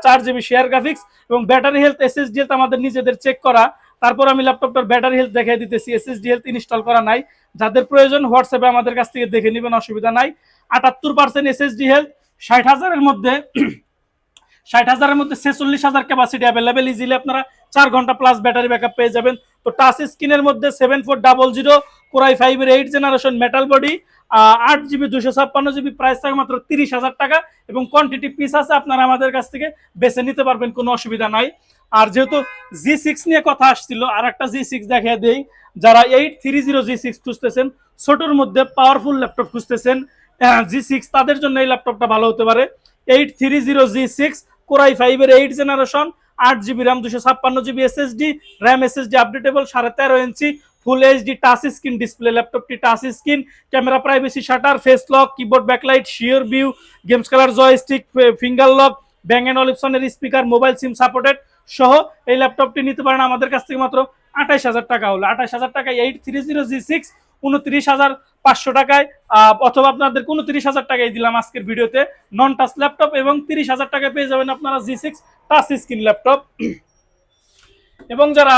4 জিবি শেয়ার গ্রাফিক্স, এবং ব্যাটারি হেলথ, এসএসডি হেলথ আমাদের নিজেদের চেক করা। তারপর আমি ল্যাপটপটার ব্যাটারি হেলথ দেখিয়ে দিতেছি। এসএসডি হেলথ ইনস্টল করা নাই, যাদের প্রয়োজন হোয়াটসঅ্যাপে আমাদের কাছ থেকে দেখে নেবেন, অসুবিধা নাই। 78% এসএসডি হেলথ, 60,000-এর মধ্যে 60,000-এর মধ্যে 46,000 ক্যাপাসিটি অ্যাভেলেবেল। ইজিলি আপনারা 4 ঘন্টা প্লাস ব্যাটারি ব্যাকআপ পেয়ে যাবেন। তো টাচ স্ক্রিনের মধ্যে 7400 কোরাই 5-এর 8 generation metal body, 8GB 256GB, price থাকে মাত্র 30,000 টাকা এবং কোয়ান্টিটি পিস আছে, আপনারা আমাদের কাছ থেকে বেছে নিতে পারবেন, কোনো অসুবিধা নাই। আর যেহেতু G6 নিয়ে কথা আসছিল, আর একটা G6 দেখিয়ে দেই। যারা 830 G6 খুঁজতেছেন, ছোটর মধ্যে পাওয়ারফুল ল্যাপটপ খুঁজতেছেন, G6 তাদের জন্য এই ল্যাপটপটা ভালো হতে পারে। 830 G6 কোরাই 5-এর 8 generation, 8GB RAM, 256GB SSD, RAM SSD updatable, 13.5 inch full HD touch screen display. ল্যাপটপটি touch screen, camera privacy shutter, face lock, keyboard backlight, sure view, games খেলার joystick, finger lock, Bang and অলিপসনের speaker, mobile SIM supported সহ এই ল্যাপটপটি নিতে পারেন আমাদের কাছ থেকে মাত্র 28,000 টাকা হলো। 28,000 টাকায় 830 G6 29,500 টাকায়, অথবা আপনাদের 29,000 টাকায় দিলাম আজকের ভিডিওতে নন টাচ ল্যাপটপ, এবং 30,000 টাকায় পেয়ে যাবেন আপনারা G6 টাচ স্ক্রিন ল্যাপটপ। এবং যারা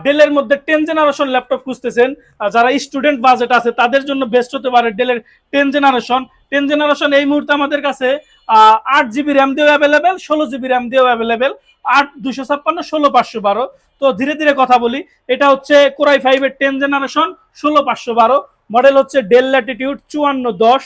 ডেলের মধ্যে 10 জেনারেশন ল্যাপটপ খুঁজতেছেন, যারা স্টুডেন্ট বাজেট আছে তাদের জন্য বেস্ট হতে পারে ডেলের 10 জেনারেশন। 10 জেনারেশন এই মুহূর্তে আমাদের কাছে 8GB র্যাম দিয়েও অ্যাভেলেবেল, 16GB র্যাম দিয়েও অ্যাভেলেবেল, 8 256 16 512। তো ধীরে ধীরে কথা বলি। এটা হচ্ছে কোরাই 5-এর 10 জেনারেশন 16 512, মডেল হচ্ছে ডেল ল্যাটিটিউড 5410,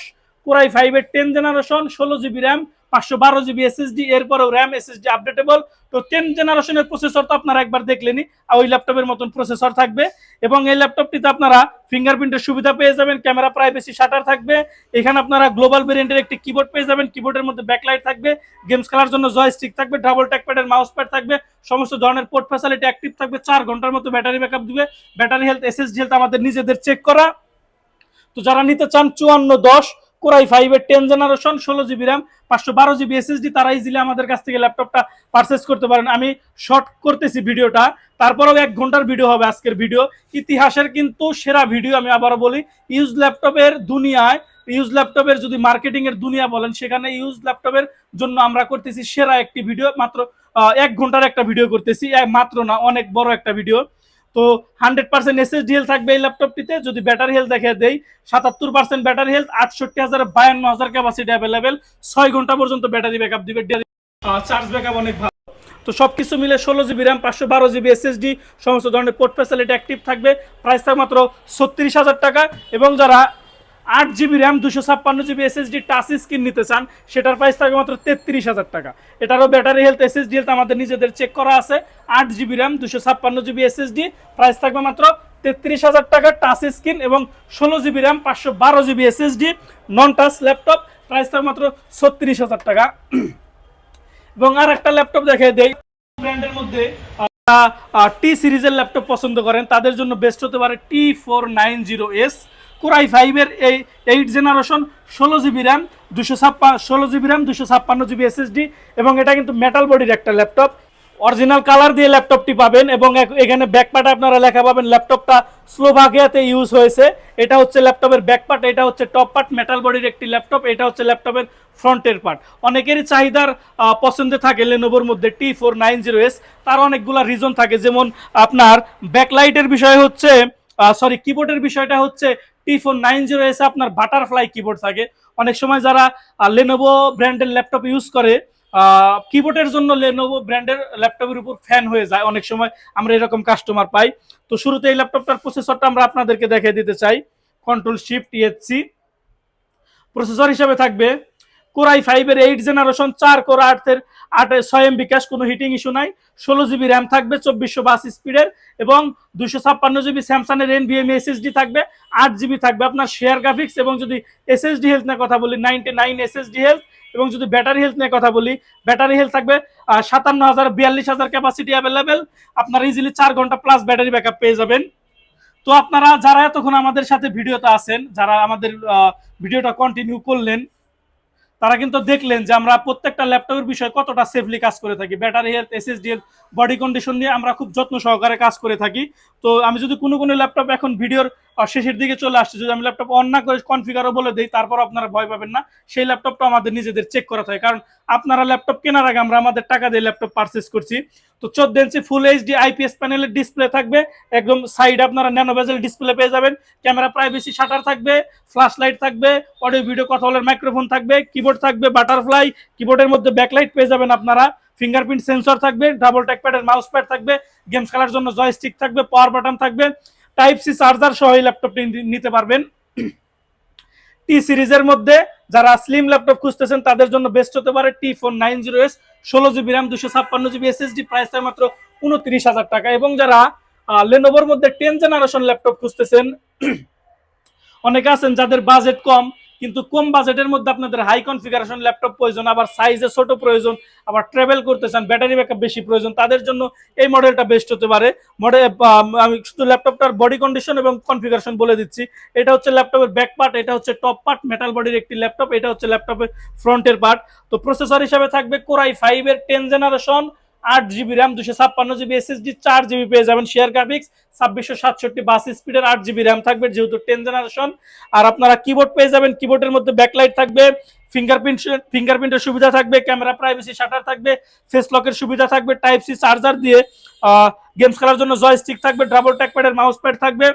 কোরাই 5-এর 10 generation, 16GB RAM, 512GB SSD, এরপরেও র্যাম SSD আপডেটেবল। তো 10 জেনারেশনের প্রসেসর তো আপনারা একবার দেখলেনই, ওই ল্যাপটপের মতন প্রসেসর থাকবে। এবং এই ল্যাপটপটিতে আপনারা ফিঙ্গারপ্রিন্টের সুবিধা পেয়ে যাবেন, ক্যামেরা প্রাইভেসি শাটার থাকবে, এখানে আপনারা গ্লোবাল ভেরিয়েন্টের একটি কিবোর্ড পেয়ে যাবেন, কিবোর্ডের মধ্যে ব্যাকলাইট থাকবে, গেমস খেলার জন্য জয়স্টিক থাকবে, ডাবল ট্যাকপ্যাডের মাউস প্যাড থাকবে, সমস্ত ধরনের পোর্ট ফ্যাসিলিটি অ্যাক্টিভ থাকবে, 4 ঘন্টার মতো ব্যাটারি ব্যাকআপ দিবে। ব্যাটারি হেলথ এসএসডি হেলথ আমাদের নিজেদের চেক করা। তো যারা নিতে চান 5410 কোরাই 5-এর 10 generation, 16GB RAM, 512GB SSD, তারা ইজিলি আমাদের কাছ থেকে ল্যাপটপটা পারচেস করতে পারেন। আমি শর্ট করতেছি ভিডিওটা, তারপরেও 1 ঘন্টার ভিডিও হবে আজকের ভিডিও, ইতিহাসের কিন্তু সেরা ভিডিও। আমি আবারও বলি, ইউজ ল্যাপটপের দুনিয়ায়, ইউজ ল্যাপটপের যদি মার্কেটিং এর দুনিয়া বলেন, সেখানে ইউজ ল্যাপটপের জন্য আমরা করতেছি সেরা একটি ভিডিও। মাত্র 1 ঘন্টার একটা ভিডিও করতেছি, মাত্র না, অনেক বড় একটা ভিডিও। তো 100% এসএসডি হেলথ থাকবে এই ল্যাপটপটিতে। যদি ব্যাটারি হেলথ দেখে দেই, 77% ব্যাটারি হেলথ, 68,052 ক্যাপাসিটি অ্যাভেলেবেল, 6 ঘন্টা পর্যন্ত ব্যাটারি ব্যাকআপ দিবে, চার্জ ব্যাকআপ অনেক ভালো। তো সবকিছু মিলে 16GB র্যাম, 512GB SSD, সমস্ত ধরনের পোর্ট ফ্যাসিলিটি অ্যাক্টিভ থাকবে, প্রাইস থাকবে মাত্র 36,000 টাকা। এবং যারা 8GB RAM, 256GB SSD touch screen নিতে চান, সেটার প্রাইস থাকবে মাত্র 33,000 টাকা। এটারও ব্যাটারি হেলথ এসএসডি হেলথ আমাদের নিজেদের চেক করা আছে। 8GB RAM, 256GB SSD, price থাকবে মাত্র 33,000 টাকা, টাচ স্ক্রিন এবং 16GB র্যাম, 512GB SSD, নন টাচ ল্যাপটপ, প্রাইস থাকবে মাত্র 36,000 টাকা। এবং আর একটা ল্যাপটপ দেখে দেই, ব্র্যান্ডের মধ্যে টি সিরিজের ল্যাপটপ পছন্দ করেন, তাদের জন্য বেস্ট হতে পারে T490S কোরাই 5-এর 8 generation, 16GB RAM, 256GB SSD, এবং এটা কিন্তু মেটাল বডির একটা ল্যাপটপ। অরিজিনাল কালার দিয়ে ল্যাপটপটি পাবেন, এবং এখানে ব্যাকপার্টে আপনারা লেখা পাবেন ল্যাপটপটা স্লোভাকিয়াতে ইউজ হয়েছে। এটা হচ্ছে ল্যাপটপের ব্যাকপার্ট, এটা হচ্ছে টপ পার্ট, মেটাল বডির একটি ল্যাপটপ, এটা হচ্ছে ল্যাপটপের ফ্রন্টের পার্ট। অনেকেরই চাহিদার পছন্দে থাকে লেনোভোর মধ্যে T490S, তার অনেকগুলো রিজন থাকে, যেমন আপনার ব্যাকলাইটের বিষয় হচ্ছে, কিবোর্ডের বিষয়টা হচ্ছে T490S আপনার বাটারফ্লাই কিবোর্ড থাকে। অনেক সময় যারা লেনোভো ব্র্যান্ডের ল্যাপটপ ইউজ করে, কিবোর্ডের জন্য লেনোভো ব্র্যান্ডের ল্যাপটপের উপর ফ্যান হয়ে যায়, অনেক সময় আমরা এরকম কাস্টমার পাই। তো শুরুতে এই ল্যাপটপটার প্রসেসরটা আমরা আপনাদেরকে দেখিয়ে দিতে চাই। Ctrl+Shift+THC, প্রসেসর হিসেবে থাকবে কোরাই 5-এর 8 জেনারেশন, 4 কোর 6 MB ক্যাশ, কোনো হিটিং ইস্যু নাই। 16GB র্যাম থাকবে, 2420 স্পিডের, এবং 256GB স্যামসাংয়ের NVMe SSD থাকবে, 8GB থাকবে আপনার শেয়ার গ্রাফিক্স। এবং যদি SSD হেলথ নিয়ে কথা বলি, 99 SSD হেলথ। এবং যদি ব্যাটারি হেলথ নিয়ে কথা বলি, ব্যাটারি হেলথ থাকবে 57,000 42,000 ক্যাপাসিটি অ্যাভেলেবেল, আপনারা ইজিলি 4 ঘন্টা প্লাস ব্যাটারি ব্যাকআপ পেয়ে যাবেন। তো আপনারা যারা এতক্ষণ আমাদের সাথে ভিডিওতে আছেন, যারা আমাদের ভিডিওটা কন্টিনিউ করলেন, তারা কিন্তু দেখলেন যে আমরা প্রত্যেকটা ল্যাপটপের বিষয়ে কতটা সেফলি কাজ করে থাকি। Battery health, SSD health, body condition নিয়ে আমরা খুব যত্ন সহকারে কাজ করে থাকি। তো আমি যদি কোনো ল্যাপটপ এখন ভিডিওর শেষের দিকে চলে আসছে, যদি আমি ল্যাপটপ অন না করে কনফিগারও বলে দিই, তারপর আপনারা ভয় পাবেন না, সেই ল্যাপটপটা আমাদের নিজেদের চেক করা থাকে। কারণ আপনারা ল্যাপটপ কেনার আগে আমরা আমাদের টাকা দিয়ে ল্যাপটপ পারচেস করছি। তো 14 ইঞ্চি ফুল এইচডি আইপিএস প্যানেলের ডিসপ্লে থাকবে, একদম সাইড আপনারা ন্যানো বেজেল ডিসপ্লে পেয়ে যাবেন, ক্যামেরা প্রাইভেসি শাটার থাকবে, ফ্ল্যাশ লাইট থাকবে, অডিও ভিডিও কথা বলার মাইক্রোফোন থাকবে, কিবোর্ড থাকবে বাটারফ্লাই, কিবোর্ডের মধ্যে ব্যাকলাইট পেয়ে যাবেন আপনারা, ফিঙ্গারপ্রিন্ট সেন্সর থাকবে, ডাবল ট্যাকপ্যাডের মাউস প্যাড থাকবে, গেমস খেলার জন্য জয়স্টিক থাকবে, পাওয়ার বাটন থাকবে, টাইপ সি চার্জার সহ এই ল্যাপটপটি নিতে পারবেন। টি সিরিজের মধ্যে যারা স্লিম ল্যাপটপ খুঁজতেছেন তাদের জন্য বেস্ট হতে পারে T490S, 16GB RAM, 256GB SSD, price মাত্র 29,000 টাকা। এবং যারা লেনোভোর মধ্যে 10 জেনারেশন ল্যাপটপ খুঁজতেছেন, অনেকে আছেন যাদের বাজেট কম, কিন্তু কম বাজেটের মধ্যে আপনাদের হাই কনফিগারেশন ল্যাপটপ প্রয়োজন, আবার সাইজে ছোট প্রয়োজন, আবার ট্রাভেল করতে চান, ব্যাটারি ব্যাকআপ বেশি প্রয়োজন, তাদের জন্য এই মডেলটা বেস্ট হতে পারে। আমি শুধু ল্যাপটপটার বডি কন্ডিশন এবং কনফিগারেশন বলে দিচ্ছি। এটা হচ্ছে ল্যাপটপের ব্যাক পার্ট, এটা হচ্ছে টপ পার্ট, মেটাল বডির একটি ল্যাপটপ, এটা হচ্ছে ল্যাপটপের ফ্রন্টের পার্ট। তো প্রসেসর হিসাবে থাকবে কোরাই 5 এর 10 generation, 8GB RAM, 256GB SSD, 4GB পেয়ে যাবেন শেয়ার গ্রাফিক্স, 2667 বাস স্পিডের 8GB RAM থাকবে যেহেতু 10 জেনারেশন। আর আপনারা কিবোর্ড পেয়ে যাবেন, কিবোর্ডের মধ্যে ব্যাকলাইট থাকবে, ফিঙ্গারপ্রিন্টের সুবিধা থাকবে, ক্যামেরা প্রাইভেসি শাটার থাকবে, ফেস লকের সুবিধা থাকবে, টাইপ সি চার্জার দিয়ে গেমস খেলার জন্য জয়স্টিক থাকবে, ডাবল ট্যাকপ্যাডের মাউস প্যাড থাকবে,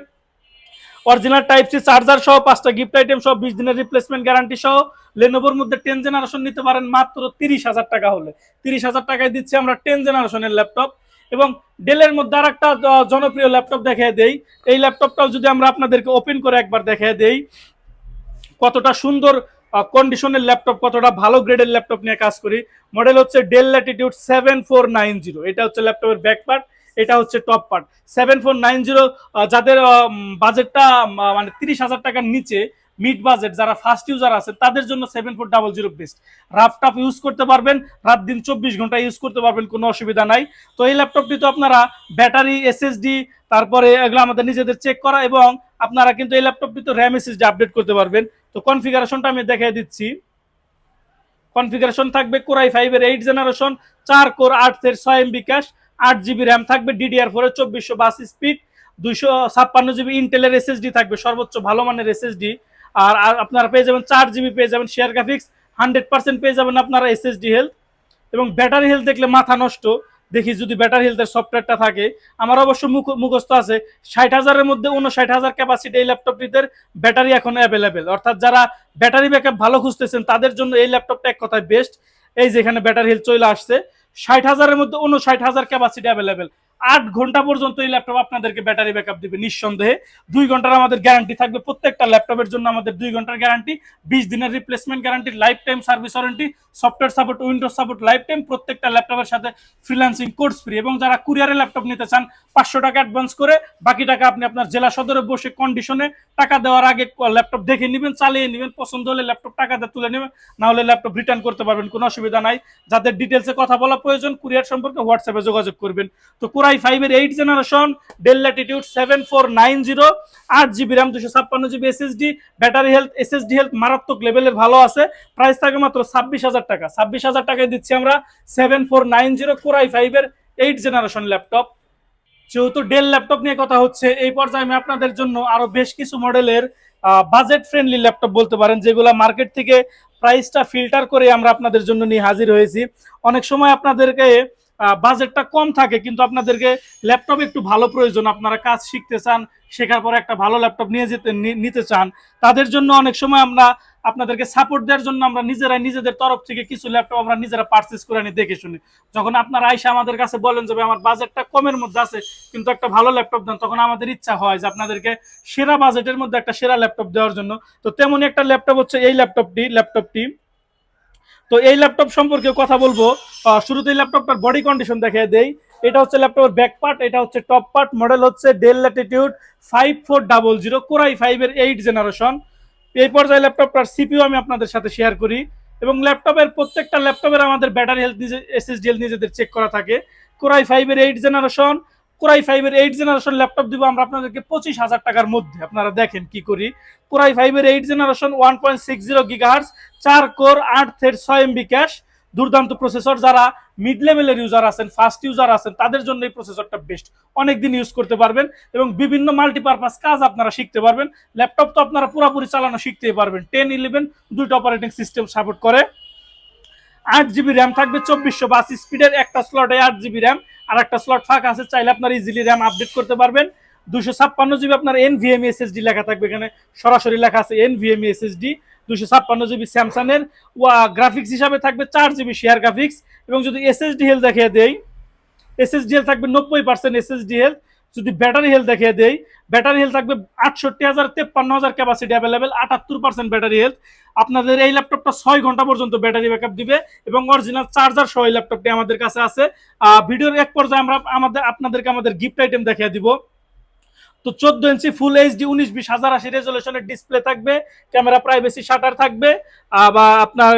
অরিজিনাল টাইপ সি চার্জার সহ 5টা গিফট আইটেম সহ 20 দিনের রিপ্লেসমেন্ট গ্যারান্টি সহ লেনোভোর মধ্যে 10 জেনারেশন নিতে পারেন মাত্র 30,000 টাকা হলে। 30,000 টাকায় দিচ্ছি আমরা 10 জেনারেশনের ল্যাপটপ। এবং ডেলের মধ্যে আর একটা জনপ্রিয় ল্যাপটপ দেখিয়ে দেই। এই ল্যাপটপটাও যদি আমরা আপনাদেরকে ওপেন করে একবার দেখিয়ে দেই, কতটা সুন্দর কন্ডিশনের ল্যাপটপ, কতটা ভালো গ্রেডের ল্যাপটপ নিয়ে কাজ করি। মডেল হচ্ছে ডেল ল্যাটিটিউড 7490, এটা হচ্ছে ল্যাপটপের ব্যাক পার্ট, এটা হচ্ছে টপ পার্ট। 7490 যাদের বাজেটটা মানে 30,000 টাকার নিচে, মিড বাজেট, যারা ফার্স্ট ইউজার আছে তাদের জন্য 7400 বেস্ট। রাফটাপ ইউজ করতে পারবেন, রাত দিন 24 ঘন্টা ইউজ করতে পারবেন, কোনো অসুবিধা নাই। তো এই ল্যাপটপটি তো আপনারা ব্যাটারি, এসএসডি, তারপরে এগুলো আমাদের নিজেদের চেক করা, এবং আপনারা কিন্তু এই ল্যাপটপটি তো র্যাম এসএসডি আপডেট করতে পারবেন। তো কনফিগারেশনটা আমি দেখিয়ে দিচ্ছি। কনফিগারেশন থাকবে কোরাই 5 এর 8 জেনারেশন, 4 কোর 8 এর 6 MB ক্যাশ, 8GB RAM থাকবে, DDR4 এর 2400 বাস স্পিড, 256GB ইন্টেলের এসএসডি থাকবে, সর্বোচ্চ ভালো মানের এসএসডি। আর আপনারা পেয়ে যাবেন 4GB পেয়ে যাবেন শেয়ার গ্রাফিক্স, 100% পেয়ে যাবেন আপনারা এসএসডি হেলথ। এবং ব্যাটারি হেলথ দেখলে মাথা নষ্ট, দেখি যদি ব্যাটারি হেলথের সফটওয়্যারটা থাকে, আমার অবশ্য মুখস্থ আছে 60,000-এর মধ্যে 59,000 ক্যাপাসিটি এই ল্যাপটপটিতে ব্যাটারি এখন অ্যাভেলেবেল। অর্থাৎ যারা ব্যাটারি ব্যাকআপ ভালো খুঁজতেছেন তাদের জন্য এই ল্যাপটপটা এক কথায় বেস্ট। এই যেখানে ব্যাটারি হেলথ চলে আসছে, 60,000-এর মধ্যে 59,000 ক্যাপাসিটি অ্যাভেলেবেল। 8 ঘন্টা পর্যন্ত এই ল্যাপটপ আপনাদেরকে ব্যাটারি ব্যাকআপ দিবে নিঃসন্দেহে। 2 ঘন্টার আমাদের গ্যারান্টি থাকবে, প্রত্যেকটা ল্যাপটপের জন্য আমাদের 2 ঘন্টার গ্যারান্টি, 20 দিনের replacement guarantee, life time service warranty, software support, Windows support life time, প্রত্যেকটা ল্যাপটপের সাথে ফ্রিল্যান্সিং কোর্স ফ্রি। এবং যারা কুরিয়ারে ল্যাপটপ নিতে চান, 500 টাকা অ্যাডভান্স করে বাকি টাকা আপনি আপনার জেলা সদরে বসে কন্ডিশনে টাকা দেওয়ার আগে ল্যাপটপ দেখে নেবেন, চালিয়ে নেবেন, পছন্দ হলে ল্যাপটপ টাকা দিয়ে তুলে নেবেন, না হলে ল্যাপটপ রিটার্ন করতে পারবেন, কোনো অসুবিধা নাই। যাদের ডিটেলসে কথা বলা প্রয়োজন কুরিয়ার সম্পর্কে হোয়াটসঅ্যাপে যোগাযোগ করবেন। তো কোরাই 5 এর 8 generation, del Latitude 7490, 8GB RAM, 256GB SSD, battery health, SSD health মারাত্মক লেভেলের ভালো আছে। প্রাইস থাকে মাত্র 26,000 টাকা। 26,000 টাকায় দিচ্ছি আমরা 7490 কোরাই 5 এর 8 জেনারেশন ল্যাপটপ। যেহেতু ডেল ল্যাপটপ নিয়ে কথা হচ্ছে, এই পর্যায়ে আমি আপনাদের জন্য আরো বেশ কিছু মডেলের বাজেট ফ্রেন্ডলি ল্যাপটপ বলতে পারেন, যেগুলো মার্কেট থেকে প্রাইসটা ফিল্টার করে আমরা আপনাদের জন্য নিয়ে হাজির হয়েছি। অনেক সময় আপনাদেরকে বাজেটটা কম থাকে, কিন্তু আপনাদেরকে ল্যাপটপ একটু ভালো প্রয়োজন, আপনারা কাজ শিখতে চান, শেখার পরে একটা ভালো ল্যাপটপ নিতে চান, তাদের জন্য অনেক সময় আমরা আপনাদেরকে সাপোর্ট দেওয়ার জন্য আমরা নিজেদের তরফ থেকে কিছু ল্যাপটপ আমরা নিজেরা পারচেস করে আনি দেখে শুনে। যখন আপনারা আইসা আমাদের কাছে বলেন যে আমার বাজেটটা কমের মধ্যে আছে কিন্তু একটা ভালো ল্যাপটপ দেন, তখন আমাদের ইচ্ছা হয় যে আপনাদেরকে সেরা বাজেটের মধ্যে একটা সেরা ল্যাপটপ দেওয়ার জন্য। তো তেমনই একটা ল্যাপটপ হচ্ছে এই ল্যাপটপটি। তো এই ল্যাপটপ সম্পর্কে কথা বলবো। শুরুতেই ল্যাপটপটার বডি কন্ডিশন দেখিয়ে দেই। এটা হচ্ছে ল্যাপটপের ব্যাক পার্ট, এটা হচ্ছে টপ পার্ট। মডেল হচ্ছে ডেল ল্যাটিটিউড 5400, কোরাই 5 এর 8 জেনারেশন। এই পর্যায়ে ল্যাপটপটার সিপিইউ আমি আপনাদের সাথে শেয়ার করি। এবং প্রত্যেকটা ল্যাপটপের আমাদের ব্যাটারি হেলথ, এসএসডি হেলথ নিজেদের চেক করা থাকে। কোরাই 5 এর 8 জেনারেশন, কোরাই 5 এর 8 জেনারেশন ল্যাপটপ দিব আমরা আপনাদেরকে 25,000 টাকার মধ্যে। আপনারা দেখেন কি করি। কোরাই 5 এর 8 generation 1.60 gigahertz, 4 core, 8 thread, 6 MB cash, দুর্দান্ত প্রসেসর। যারা মিড লেভেলের ইউজার আছেন, ফার্স্ট ইউজার আছেন, তাদের জন্য এই প্রসেসরটা বেস্ট। অনেকদিন ইউজ করতে পারবেন এবং বিভিন্ন মাল্টিপারপাস কাজ আপনারা শিখতে পারবেন। ল্যাপটপ তো আপনারা পুরোপুরি চালানো শিখতেই পারবেন। 10-11 দুইটা অপারেটিং সিস্টেম সাপোর্ট করে। 8 জিবি র্যাম থাকবে, 2482 স্পিডের। একটা স্লটে 8 জিবি র্যাম, আর একটা স্লট ফাঁকা আছে, চাইলে আপনার ইজিলি র্যাম আপডেট করতে পারবেন। 256 জিবি আপনার এনভিএমই এসএসডি লেখা থাকবে, এখানে সরাসরি লেখা আছে এনভিএমই এসএসডি। 256 জিবি স্যামসাং এর। গ্রাফিক্স হিসাবে থাকবে 4 জিবি শেয়ার গ্রাফিক্স। এবং যদি এসএসডি হেলথ দেখিয়ে দেই, এসএসডি হেলথ থাকবে 90% এসএসডি হেলথ। যদি ব্যাটারি হেলথ দেখিয়ে দেই, ব্যাটারি হেলথ থাকবে 68,000, 53,000 ক্যাপাসিটি অ্যাভেলেবেল, 78% ব্যাটারি হেলথ। আপনাদের এই ল্যাপটপটা 6 ঘন্টা পর্যন্ত ব্যাটারি ব্যাকআপ দিবে এবং অরিজিনাল চার্জার সহ এই ল্যাপটপটি আমাদের কাছে আছে। ভিডিওর এক পর্যায়ে আমরা আপনাদেরকে আমাদের গিফট আইটেম দেখিয়ে দিব। তো 14 inch full HD 1920x1080 রেজলিউশনের display থাকবে, ক্যামেরা প্রাইভেসি শাটার থাকবে, বা আপনার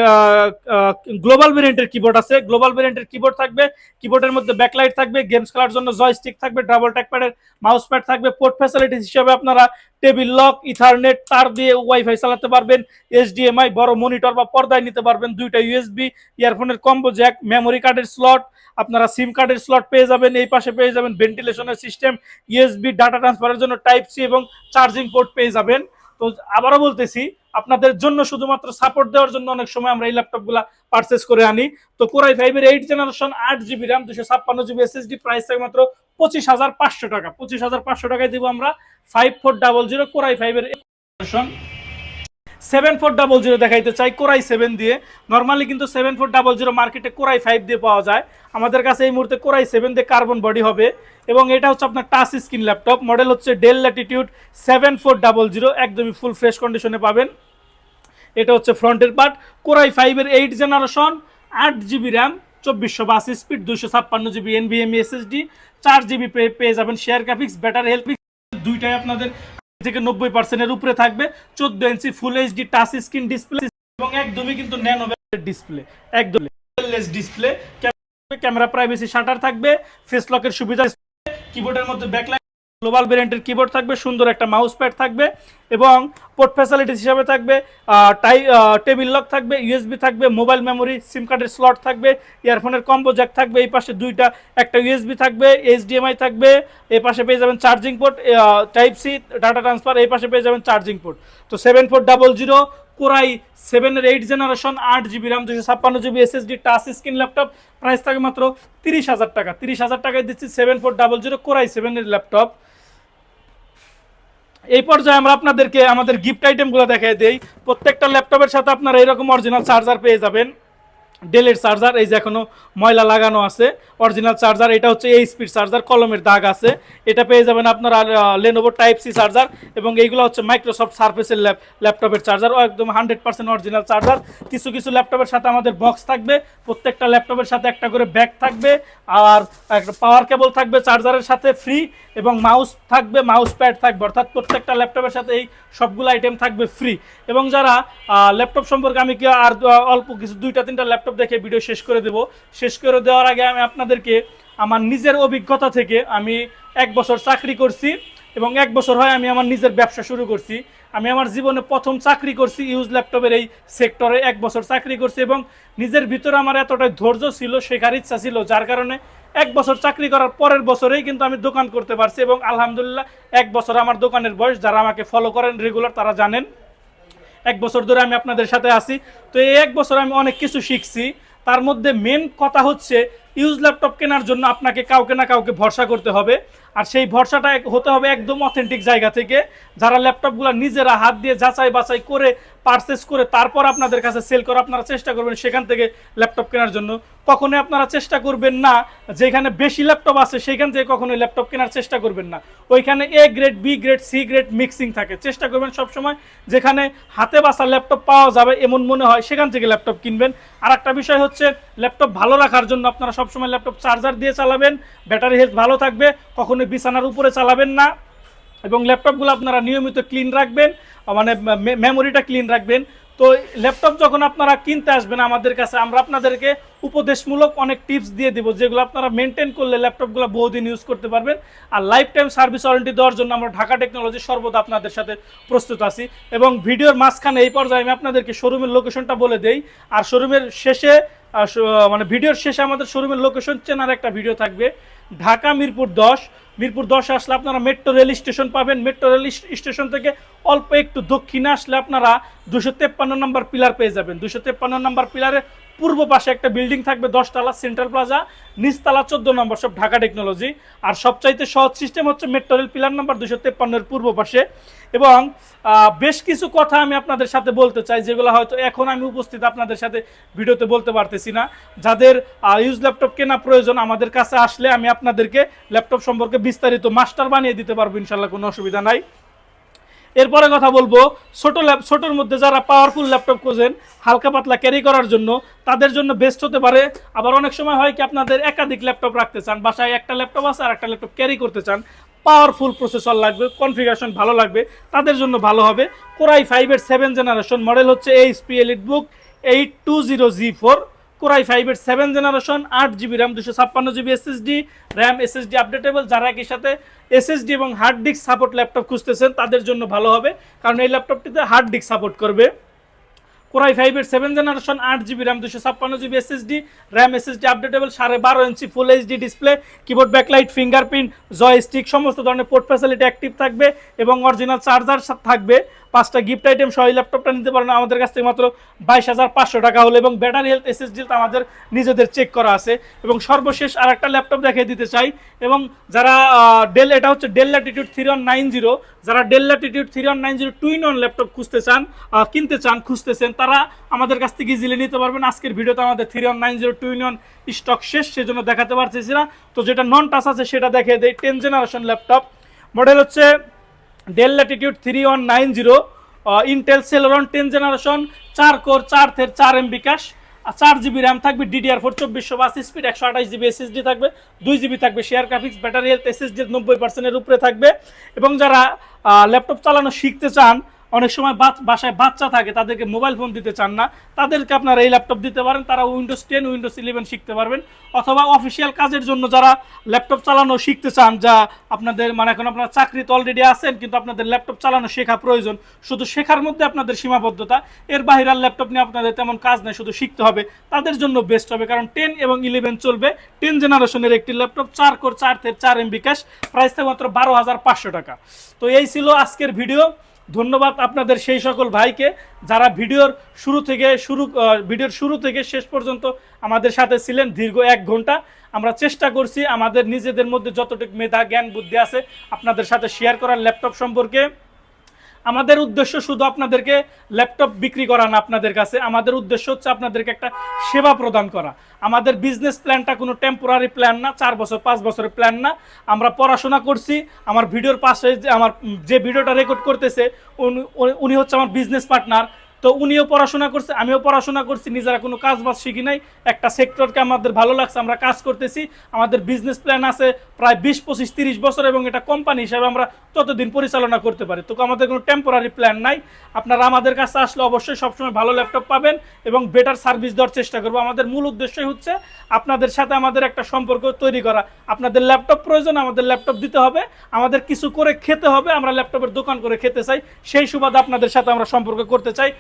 গ্লোবাল ভেরিয়েন্টের কিবোর্ড আছে, গ্লোবাল ভেরিয়েন্টের কিবোর্ড থাকবে। কিবোর্ডের মধ্যে ব্যাকলাইট থাকবে, গেমস খেলার জন্য জয়স্টিক থাকবে, ডাবল ট্র্যাকপ্যাডের মাউস প্যাড থাকবে। পোর্ট ফ্যাসিলিটিস হিসেবে আপনারা টেবিল লক, ইথারনেট তার দিয়ে ওয়াইফাই চালাতে পারবেন, এইচডিএমআই বড় মনিটর বা পর্দায় নিতে পারবেন, দুইটা ইউএসবি, ইয়ারফোনের কম্বো জ্যাক, মেমোরি কার্ডের স্লট, আপনারা সিম কার্ডের স্লট পেয়ে যাবেন। এই পাশে পেয়ে যাবেন ভেন্টিলেশনের সিস্টেম, ইউএসবি ডাটা ট্রান্সফারের জন্য টাইপ সি এবং চার্জিং পোর্ট পেয়ে যাবেন। তো আবারও বলতেছি, আপনাদের জন্য শুধুমাত্র সাপোর্ট দেওয়ার জন্য অনেক সময় আমরা এই ল্যাপটপগুলো পারচেস করে আনি। তো কোরাই 5 এর 8 generation 8 GB RAM, 256 GB SSD, price থাকে মাত্র 25,500 টাকা। 25,500 টাকায় দিব আমরা 5400 কোরাই 5 এর জেনারেশন। 7400 দেখাইতে চাই কোরাই 7 দিয়ে। নর্মালি কিন্তু 7400 মার্কেটে কোরাই 5 দিয়ে পাওয়া যায়। আমাদের কাছে এই মুহূর্তে কোরাই 7 দিয়ে কার্বন বডি হবে এবং এটা হচ্ছে আপনার টাচ স্ক্রিন ল্যাপটপ। মডেল হচ্ছে ডেল ল্যাটিটিউড 7400, একদমই ফুল ফ্রেশ কন্ডিশনে পাবেন। এটা হচ্ছে ফ্রন্টের পার্ট। কোরাই 5 এর 8 generation, 8 GB RAM, 2482 speed, 256 GB NVMe SSD, 4 GB পেয়ে যাবেন শেয়ার গ্রাফিক্স। ব্যাটারি হেলথ দুইটাই আপনাদের থেকে 90% উপরে থাকবে। 14 inch full HD touch screen display এবং একদমই কিন্তু ন্যানো ডিসপ্লে, একদম ডিসপ্লে। ক্যামেরা প্রাইভেসি শাটার থাকবে, ফেস লকের সুবিধা, কিবোর্ডের মধ্যে ব্যাকলাইট, গ্লোবাল ভেরিয়েন্টের কিবোর্ড থাকবে, সুন্দর একটা মাউস প্যাড থাকবে এবং পোর্ট ফ্যাসিলিটিস হিসাবে থাকবে টেবিল লক থাকবে, ইউএসবি থাকবে, মোবাইল মেমোরি, সিম কার্ডের স্লট থাকবে, ইয়ারফোনের কম্বো জ্যাক থাকবে। এই পাশে দুইটা, একটা ইউএসবি থাকবে, এইচডিএমআই থাকবে। এই পাশে পেয়ে যাবেন charging port, type C data transfer. এই পাশে পেয়ে যাবেন চার্জিং পোর্ট। তো 7400 কোরাই 7 এর 8 generation, 8 GB RAM, 256 GB SSD, touch screen laptop, price থাকে মাত্র 30,000 টাকা। 30,000 টাকায় দিচ্ছি 7400 কোরাই 7 এর ল্যাপটপ। এই পর্যায়ে আমরা আপনাদেরকে আমাদের গিফট আইটেমগুলো দেখাই দেই। প্রত্যেকটা ল্যাপটপের সাথে আপনারা এরকম অরিজিনাল চার্জার পেয়ে যাবেন, ডেলের চার্জার। এই যে এখনো ময়লা লাগানো আছে, অরিজিনাল চার্জার। এটা হচ্ছে এইচপির চার্জার, কলমের দাগ আছে। এটা পেয়ে যাবেন আপনারা লেনোভো টাইপ সি চার্জার। এবং এইগুলো হচ্ছে মাইক্রোসফট সার্ফেসের ল্যাপটপের চার্জার, একদম 100% অরিজিনাল চার্জার। কিছু কিছু ল্যাপটপের সাথে আমাদের বক্স থাকবে, প্রত্যেকটা ল্যাপটপের সাথে একটা করে ব্যাগ থাকবে, আর একটা পাওয়ার কেবল থাকবে চার্জারের সাথে ফ্রি, এবং মাউস থাকবে, মাউস প্যাড থাকবে। অর্থাৎ প্রত্যেকটা ল্যাপটপের সাথে এই সবগুলো আইটেম থাকবে ফ্রি। এবং যারা ল্যাপটপ সম্পর্কে আমি কি আর অল্প কিছু 2-3টা ল্যাপটপ দেখে ভিডিও শেষ করে দেব। শেষ করে দেওয়ার আগে আমি আপনাদেরকে আমার নিজের অভিজ্ঞতা থেকে, আমি 1 বছর চাকরি করছি এবং 1 বছর হয় আমি আমার নিজের ব্যবসা শুরু করছি। আমি আমার জীবনে প্রথম চাকরি করছি ইউজ ল্যাপটপের এই সেক্টরে। 1 বছর চাকরি করছি এবং নিজের ভিতরে আমার এতটাই ধৈর্য ছিল, শেখার ইচ্ছা ছিল, যার কারণে 1 বছর চাকরি করার পরের বছরেই কিন্তু আমি দোকান করতে পারছি। এবং আলহামদুলিল্লাহ 1 বছর আমার দোকানের বয়স। যারা আমাকে ফলো করেন রেগুলার তারা জানেন 1 বছর ধরে আমি আপনাদের সাথে আছি। তো এই 1 বছর আমি অনেক কিছু শিখছি। তার মধ্যে মেন কথা হচ্ছে ইউজ ল্যাপটপ কেনার জন্য আপনাকে কাউকে না কাউকে ভরসা করতে হবে, আর সেই ভরসাটা হতে হবে একদম অথেন্টিক জায়গা থেকে, যারা ল্যাপটপগুলো নিজেরা হাত দিয়ে যাচাই বাছাই করে পারচেস করে তারপর আপনাদের কাছে সেল করে আপনারা চেষ্টা করবেন সেখান থেকে ল্যাপটপ কেনার জন্য। কখনোই আপনারা চেষ্টা করবেন না যেখানে বেশি ল্যাপটপ আছে সেইখান থেকে কখনোই ল্যাপটপ কেনার চেষ্টা করবেন না। ওইখানে A grade, B grade, C grade mixing থাকে। চেষ্টা করবেন সবসময় যেখানে হাতে বাসা ল্যাপটপ পাওয়া যাবে এমন মনে হয় সেখান থেকে ল্যাপটপ কিনবেন। আর একটা বিষয় হচ্ছে ল্যাপটপ ভালো রাখার জন্য আপনারা সবসময় ল্যাপটপ চার্জার দিয়ে চালাবেন, ব্যাটারি হেলথ ভালো থাকবে, কখনোই বিছানার উপরে চালাবেন না। এবং ল্যাপটপগুলো আপনারা নিয়মিত ক্লিন রাখবেন, মানে মেমোরিটা ক্লিন রাখবেন। তো তো ল্যাপটপ যখন আপনারা কিনতে আসবেন আমাদের কাছে, আমরা আপনাদেরকে উপদেশমূলক অনেক টিপস দিয়ে দিব, যেগুলো আপনারা মেনটেন করলে ল্যাপটপগুলো বহুদিন ইউজ করতে পারবেন। আর লাইফ টাইম সার্ভিস ওয়ারেন্টি দেওয়ার জন্য আমরা ঢাকা টেকনোলজি সর্বদা আপনাদের সাথে প্রস্তুত আছি। এবং ভিডিওর মাঝখানে এই পর্যায়ে আমি আপনাদেরকে শোরুমের লোকেশনটা বলে দেই, আর শোরুমের শেষে মানে ভিডিওর শেষে আমাদের শোরুমের লোকেশন চেনার একটা ভিডিও থাকবে। ঢাকা মিরপুর 10, মিরপুর 10 আসলে আপনারা মেট্রো রেল স্টেশন পাবেন। মেট্রো রেল স্টেশন থেকে অল্প একটু দক্ষিণে আসলে আপনারা 253 নম্বর পিলার পেয়ে যাবেন। 253 নম্বর পিলারের পূর্ব পাশে একটা বিল্ডিং থাকবে 10 তলা, সেন্ট্রাল প্লাজা, নিচতলা 14 নম্বর, সব ঢাকা টেকনোলজি। আর সবচাইতে সহজ সিস্টেম হচ্ছে মেট্রো রেল পিলার নাম্বার 253 পূর্ব পাশে। এবং বেশ কিছু কথা আমি আপনাদের সাথে বলতে চাই, যেগুলো হয়তো এখন আমি উপস্থিত আপনাদের সাথে ভিডিওতে বলতে পারতেছি না। যাদের ইউজ ল্যাপটপ কেনা প্রয়োজন আমাদের কাছে আসলে আমি আপনাদেরকে ল্যাপটপ সম্পর্কে বিস্তারিত মাস্টার বানিয়ে দিতে পারবো, ইনশাল্লাহ, কোনো অসুবিধা নাই। এরপরে কথা বলবো ছোটোর মধ্যে যারা পাওয়ারফুল ল্যাপটপ খোঁজেন হালকা পাতলা ক্যারি করার জন্য, তাদের জন্য বেস্ট হতে পারে। আবার অনেক সময় হয় কি আপনাদের একাধিক ল্যাপটপ রাখতে চান, বাসায় একটা ল্যাপটপ আছে আর একটা ল্যাপটপ ক্যারি করতে চান, পাওয়ারফুল প্রসেসর লাগবে, কনফিগারেশন ভালো লাগবে, তাদের জন্য ভালো হবে কোরাই 5-এর 7 জেনারেশন, মডেল হচ্ছে এইচপি এলিটবুক 820G4, কোরাই 5-এর 7 generation, 8GB RAM, 256GB SSD, RAM SSD updatable. যারা একই সাথে এসএসডি এবং হার্ড ডিস্ক সাপোর্ট ল্যাপটপ খুঁজতেছেন তাদের জন্য ভালো হবে, কারণ এই ল্যাপটপটিতে হার্ড ডিস্ক সাপোর্ট করবে। কোরাই 5-এর 7 generation, 8GB RAM, 256GB SSD, RAM SSD updatable, 12.5 inch full HD display, keyboard backlight, fingerprint, joystick, সমস্ত ধরনের পোর্ট ফ্যাসিলিটি অ্যাক্টিভ থাকবে এবং অরিজিনাল চার্জার থাকবে। 5টা গিফট আইটেম সহ এই ল্যাপটপটা নিতে পারেন আমাদের কাছ থেকে মাত্র 22,500 টাকা হলো। এবং ব্যাটারি হেলথ এসএসডি আমাদের নিজেদের চেক করা আছে। এবং সর্বশেষ আর একটা ল্যাপটপ দেখিয়ে দিতে চাই। এবং যারা এটা হচ্ছে ডেল ল্যাটিটিউড 3190, যারা ডেল ল্যাটিটিউড 3190 2-in-1 ল্যাপটপ খুঁজতেছেন তারা আমাদের কাছ থেকে ইজিলি নিতে পারবেন। আজকের ভিডিওতে আমাদের 3190 2-in-1 স্টক শেষ, সেজন্য দেখাতে পারতেছি না। তো যেটা নন টাচ আছে সেটা দেখিয়ে দেয়। 10 জেনারেশন ল্যাপটপ, মডেল হচ্ছে Dell Latitude 3190, Intel Celeron 10 generation, 4 core 4 thread 4 MB cache, 4GB RAM থাকবে, DDR4 2420 স্পিড, 128GB এসএসডি থাকবে, 2GB থাকবে shared graphics, battery health SSD 90%-এর উপরে থাকবে। এবং যারা ল্যাপটপ চালানো শিখতে চান, অনেক সময় বাসায় বাচ্চা থাকে, তাদেরকে মোবাইল ফোন দিতে চান না, তাদেরকে আপনারা এই ল্যাপটপ দিতে পারেন, তারা উইন্ডোজ 10 উইন্ডোজ 11 শিখতে পারবেন। অথবা অফিসিয়াল কাজের জন্য যারা ল্যাপটপ চালানো শিখতে চান, যা আপনাদের মানে এখন আপনারা চাকরিতে অলরেডি আছেন কিন্তু আপনাদের ল্যাপটপ চালানো শেখা প্রয়োজন, শুধু শেখার মধ্যে আপনাদের সীমাবদ্ধতা, এর বাইরে ল্যাপটপ নিয়ে আপনাদের তেমন কাজ নেই, শুধু শিখতে হবে, তাদের জন্য বেস্ট হবে। কারণ 10 এবং 11 চলবে। 10 জেনারেশনের একটি laptop, 4 core 4 thread 4 MB cash, price থাকবে মাত্র 12,500 টাকা। তো এই ছিল আজকের ভিডিও। ধন্যবাদ আপনাদের সেই সকল ভাইকে যারা ভিডিওর শুরু থেকে শেষ পর্যন্ত আমাদের সাথে ছিলেন দীর্ঘ 1 ঘন্টা। আমরা চেষ্টা করছি আমাদের নিজেদের মধ্যে যতটুকু মেধা জ্ঞান বুদ্ধি আছে আপনাদের সাথে শেয়ার করার ল্যাপটপ সম্পর্কে। আমাদের উদ্দেশ্য শুধু আপনাদেরকে ল্যাপটপ বিক্রি করা না, আপনাদের কাছে আমাদের উদ্দেশ্য হচ্ছে আপনাদেরকে একটা সেবা প্রদান করা। আমাদের বিজনেস প্ল্যানটা কোনো টেম্পোরারি প্ল্যান না, 4 বছর 5 বছরের প্ল্যান না। আমরা পড়াশোনা করছি, আমার ভিডিওর পাশে যে ভিডিওটা রেকর্ড করতেছে উনি হচ্ছে আমার বিজনেস পার্টনার। তো উনিও পড়াশোনা করছে, আমিও পড়াশোনা করছি, নিজেরা কোনো কাজ বাজ শিখি নাই, একটা সেক্টরকে আমাদের ভালো লাগছে, আমরা কাজ করতেছি। আমাদের বিজনেস প্ল্যান আছে প্রায় 20, 25, 30 বছর, এবং এটা কোম্পানি হিসাবে আমরা ততদিন পরিচালনা করতে পারি। তো আমাদের কোনো টেম্পোরারি প্ল্যান নাই। আপনারা আমাদের কাছে আসলে অবশ্যই সবসময় ভালো ল্যাপটপ পাবেন এবং বেটার সার্ভিস দেওয়ার চেষ্টা করবো। আমাদের মূল উদ্দেশ্যই হচ্ছে আপনাদের সাথে আমাদের একটা সম্পর্ক তৈরি করা। আপনাদের ল্যাপটপ প্রয়োজন, আমাদের ল্যাপটপ দিতে হবে, আমাদের কিছু করে খেতে হবে, আমরা ল্যাপটপের দোকান করে খেতে চাই, সেই সুবাদে আপনাদের সাথে আমরা সম্পর্ক করতে চাই।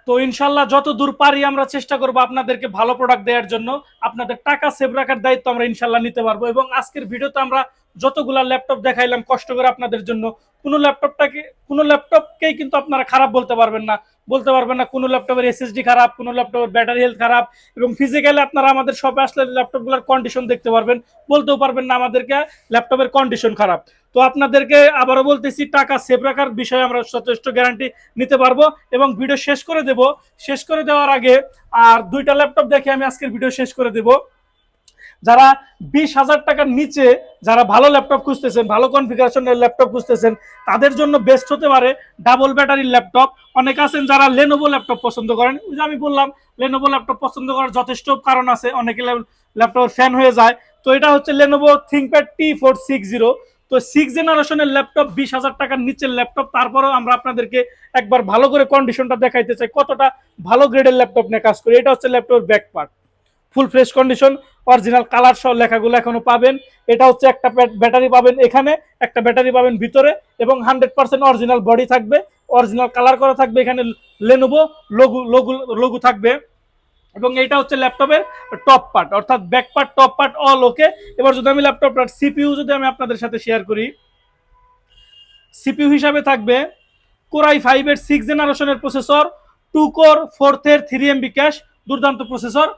তো ইনশাল্লাহ যত দূর পারি আমরা চেষ্টা করবো আপনাদেরকে ভালো প্রোডাক্ট দেওয়ার জন্য। আপনাদের টাকা সেভ রাখার দায়িত্ব আমরা ইনশাল্লাহ নিতে পারবো। এবং আজকের ভিডিওতে আমরা যতগুলা ল্যাপটপ দেখাইলাম কষ্ট করে আপনাদের জন্য, কোনো ল্যাপটপকেই কিন্তু আপনারা খারাপ বলতে পারবেন না কোনো ল্যাপটপের এসএসডি খারাপ, কোনো ল্যাপটপের ব্যাটারি হেলথ খারাপ। এবং ফিজিক্যালি আপনারা আমাদের শপে আসলে ল্যাপটপগুলোর কন্ডিশন দেখতে পারবেন, বলতেও পারবেন না আমাদেরকে ল্যাপটপের কন্ডিশন খারাপ। তো আপনাদেরকে আবারও বলতেছি, টাকা সেভ রাখার বিষয়ে আমরা যথেষ্ট গ্যারান্টি নিতে পারবো। এবং ভিডিও শেষ করে দেওয়ার আগে আর 2টা ল্যাপটপ দেখে আমি আজকের ভিডিও শেষ করে দেব। যারা 20,000 টাকার নিচে যারা ভালো ল্যাপটপ খুঁজতেছেন, ভালো কনফিগারেশনের ল্যাপটপ খুঁজতেছেন, তাদের জন্য বেস্ট হতে পারে ডাবল ব্যাটারির ল্যাপটপ। অনেক আছেন যারা লেনোভো ল্যাপটপ পছন্দ করেন, ওই যে আমি বললাম লেনোভো ল্যাপটপ পছন্দ করার যথেষ্ট কারণ আছে, অনেকে ল্যাপটপের ফ্যান হয়ে যায়। তো এটা হচ্ছে লেনোভো থিংকপ্যাড T460। তো 6th জেনারেশনের ল্যাপটপ 20,000 টাকার নিচের ল্যাপটপ, তারপরেও আমরা আপনাদেরকে একবার ভালো করে কন্ডিশনটা দেখাইতে চাই কতটা ভালো গ্রেডের ল্যাপটপ নিয়ে কাজ করি। এটা হচ্ছে ল্যাপটপের back part, full fresh condition, original colour সহ লেখাগুলো এখনো পাবেন। এটা হচ্ছে একটা ব্যাটারি পাবেন এখানে, একটা ব্যাটারি পাবেন ভিতরে, এবং 100% অরিজিনাল বডি থাকবে, অরিজিনাল কালার করা থাকবে, এখানে লেনোভো লোগো লোগো লোগো থাকবে। এবং এইটা হচ্ছে ল্যাপটপের টপ পার্ট, অর্থাৎ back part top part all ওকে। এবার যদি আমি ল্যাপটপটার সিপিইউ যদি আমি আপনাদের সাথে শেয়ার করি, সিপিইউ হিসাবে থাকবে কোরাই 5 এর 6th জেনারেশনের প্রসেসর, 2 কোর 4th এর 3 MB ক্যাশ, দুর্দান্ত প্রসেসর।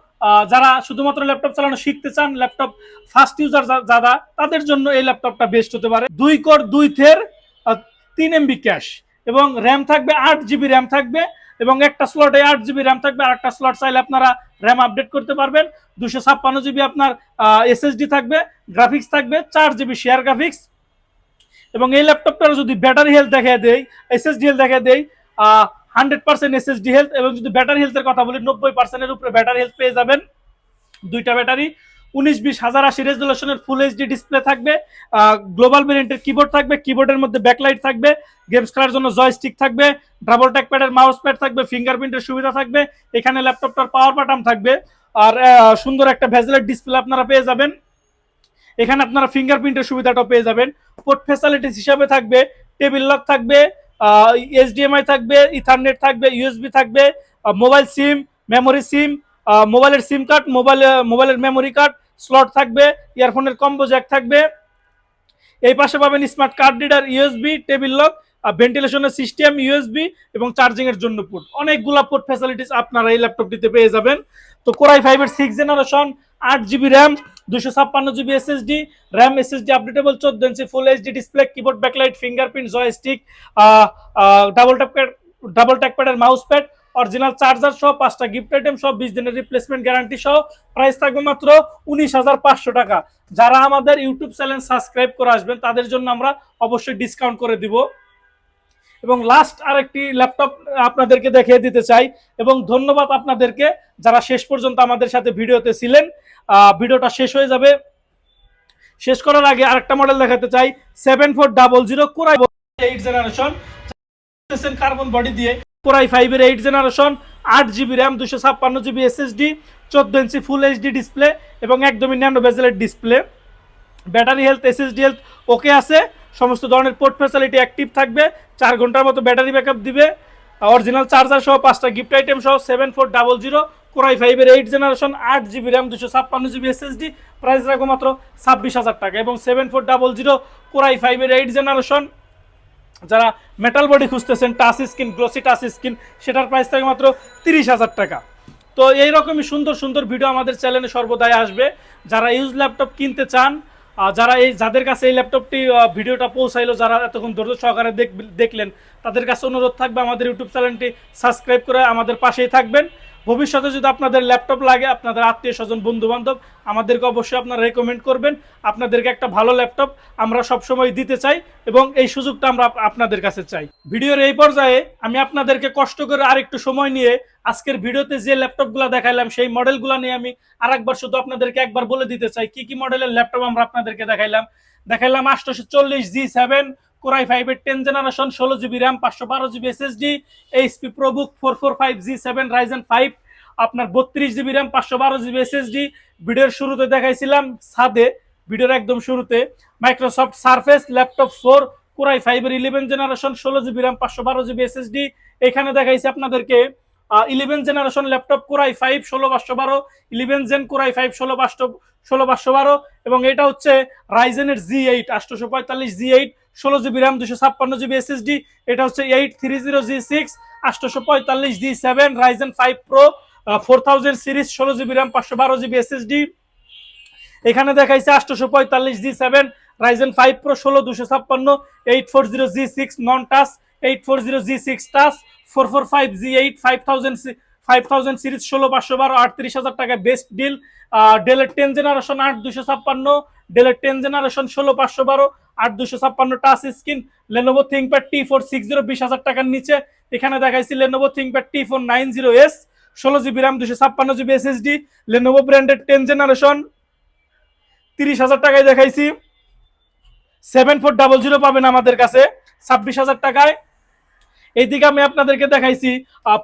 যারা শুধুমাত্র ল্যাপটপ চালানো শিখতে চান, ল্যাপটপ ফার্স্ট ইউজার যারা, তাদের জন্য এই ল্যাপটপটা বেস্ট হতে পারে। 2 কোর 2 থের 3 MB ক্যাশ, এবং র্যাম থাকবে 8 GB র্যাম থাকবে, এবং একটা স্লটে 8 GB র্যাম থাকবে, আর একটা স্লট চাইলে আপনারা র্যাম আপডেট করতে পারবেন। 256 GB আপনার SSD থাকবে, গ্রাফিক্স থাকবে 4 GB শেয়ার গ্রাফিক্স। এবং এই ল্যাপটপটার যদি ব্যাটারি হেলথ দেখা দেয়, SSD হেলথ দেখা দেয় 100% SSD হেলথ, এবং যদি ব্যাটারি হেলথের কথা বলি 90%-এর উপরে ব্যাটারি হেলথ পেয়ে যাবেন। দুইটা ব্যাটারি, 1920x1080 রেজুলেশনের ফুল এইচডি ডিসপ্লে থাকবে, গ্লোবাল ভেরিয়েন্টের কিবোর্ড থাকবে, কিবোর্ডের মধ্যে ব্যাকলাইট থাকবে, গেমস খেলার জন্য জয়স্টিক থাকবে, ডাবল ট্যাকপ্যাডের মাউস প্যাড থাকবে, ফিঙ্গারপ্রিন্টের সুবিধা থাকবে, এখানে ল্যাপটপটার পাওয়ার বাটন থাকবে, আর সুন্দর একটা ভেজেলের ডিসপ্লে আপনারা পেয়ে যাবেন। এখানে আপনারা ফিঙ্গারপ্রিন্টের সুবিধাটাও পেয়ে যাবেন। পোর্ট ফ্যাসিলিটিস হিসাবে থাকবে টেবিল লক থাকবে, HDMI থাকবে, ইথারনেট থাকবে, USB থাকবে, মোবাইল সিম, মেমোরি সিম, মোবাইলের সিম কার্ড, মোবাইলের মেমোরি কার্ড, স্লট থাকবে, ইয়ারফোনের কম্বো জ্যাক থাকবে। এই পাশে পাবেন smart card reader, USB, table lock, ভেন্টিলেশনের সিস্টেম, USB, এবং চার্জিং এর জন্য পোর্ট। অনেকগুলা পোর্ট ফ্যাসিলিটিস আপনারা এই ল্যাপটপটিতে পেয়ে যাবেন। তো কোরাই 5 এর 6th generation, 8 GB RAM, 256 GB SSD, RAM SSD updatable, 14 inch full HD display, keyboard backlight, fingerprint, joystick, double ট্যাকপ্যাডের মাউস প্যাড, অরিজিনাল চার্জার সহ 5টা গিফট আইটেম সহ 20 দিনের রিপ্লেসমেন্ট গ্যারান্টি সহ। প্রাইস থাকবে মাত্র 19,500 টাকা। যারা আমাদের ইউটিউব চ্যানেল সাবস্ক্রাইব করে আসবেন তাদের জন্য আমরা অবশ্যই ডিসকাউন্ট করে দিব। এবং লাস্ট আরেকটি ল্যাপটপ আপনাদেরকে দেখিয়ে দিতে চাই, এবং ধন্যবাদ আপনাদেরকে যারা শেষ পর্যন্ত আমাদের সাথে ভিডিওতে ছিলেন। ভিডিওটা শেষ হয়ে যাবে, শেষ করার আগে আরেকটা মডেল দেখাতে চাই, 7400 core i 8th generation, carbon body দিয়ে কোরাই 5 এর 8th generation, 8 GB RAM, 256 GB SSD, 14 inch full HD display, এবং একদমই ন্যানো বেজেলের display. Battery health, SSD health okay আছে, সমস্ত ধরনের পোর্ট ফ্যাসিলিটি অ্যাক্টিভ থাকবে, 4 ঘন্টার মতো ব্যাটারি ব্যাকআপ দিবে, অরিজিনাল চার্জার সহ 5টা গিফট আইটেম সহ। 7400 কোরাই 5 এর 8th generation, 8 GB RAM, 256 GB SSD, price রাখবো মাত্র 26,000 টাকা। এবং 7400 কোরাই 5 এর 8th জেনারেশন, যারা মেটাল বডি খুঁজতেছেন, touch screen, glossy touch screen, সেটার প্রাইস থাকে মাত্র 30,000 টাকা। তো এইরকমই সুন্দর সুন্দর ভিডিও আমাদের চ্যানেলে সর্বদাই আসবে। যারা ইউজ ল্যাপটপ কিনতে চান, যাদের কাছে এই ল্যাপটপটি ভিডিওটা পৌঁছাইলো, যারা এতক্ষণ ধৈর্য সহকারে দেখলেন, তাদের কাছে অনুরোধ থাকবে আমাদের ইউটিউব চ্যানেলটি সাবস্ক্রাইব করে আমাদের পাশেই থাকবেন। ভবিষ্যতে যদি আপনাদের ল্যাপটপ লাগে, আপনাদের আত্মীয় স্বজন, বন্ধু বান্ধব, আমাদেরকে অবশ্যই আপনারা রেকমেন্ড করবেন। আপনাদেরকে একটা ভালো ল্যাপটপ আমরা সবসময় দিতে চাই, এবং এই সুযোগটা আমরা আপনাদের কাছে চাই। ভিডিওর এই পর্যায়ে আমি আপনাদেরকে কষ্ট করে আরেকটু সময় নিয়ে আজকের ভিডিওতে যে ল্যাপটপগুলো দেখাইলাম সেই মডেলগুলো নিয়ে আমি আরেকবার শুধু আপনাদেরকে একবার বলে দিতে চাই কি কি মডেলের ল্যাপটপ আমরা আপনাদেরকে দেখাইলাম। 840 G7 কোরাই 5 এর 10th generation, 16 GB RAM, 512 GB SSD, HP ProBook 445 G7 Ryzen 5, আপনার 32 GB র্যাম, 512 GB SSD। ভিডিওর শুরুতে দেখাইছিলাম ছাদে, ভিডিওর একদম শুরুতে মাইক্রোসফট সারফেস ল্যাপটপ 4 কোরাই 5 এর 11th generation, 16 GB RAM, 512 GB SSD। এখানে দেখাইছি আপনাদেরকে 11th generation laptop core i 5 16512, 11 gen core i 5 16512, এবং এটা হচ্ছে রাইজেনের G8 845 G8, 16 GB RAM, 256 GB SSD। এটা হচ্ছে 830 G6 845 G7 Ryzen 5 Pro 4000 series, 16 GB RAM, 512 GB SSD। এখানে দেখাইছে 845 G7 Ryzen 5 Pro 16 256, 840 G6 নন touch, 840 G6 touch, 445 G8 5000 series, 16512, 38,000 টাকা বেস্ট ডিল। ডেলের 10th জেনারেশন 8256, ডেলের 10th generation 16512, 8256 touch screen. Lenovo ThinkPad T4 60 20,000 টাকার নিচে। এখানে দেখাইছি Lenovo ThinkPad T4 90S, 16 GB RAM, 256 GB SSD, Lenovo branded 10th generation 30,000 টাকায় দেখাইছি। 7400 পাবেন আমাদের কাছে 26,000 টাকায়। এইদিকে আমি আপনাদেরকে দেখাইছি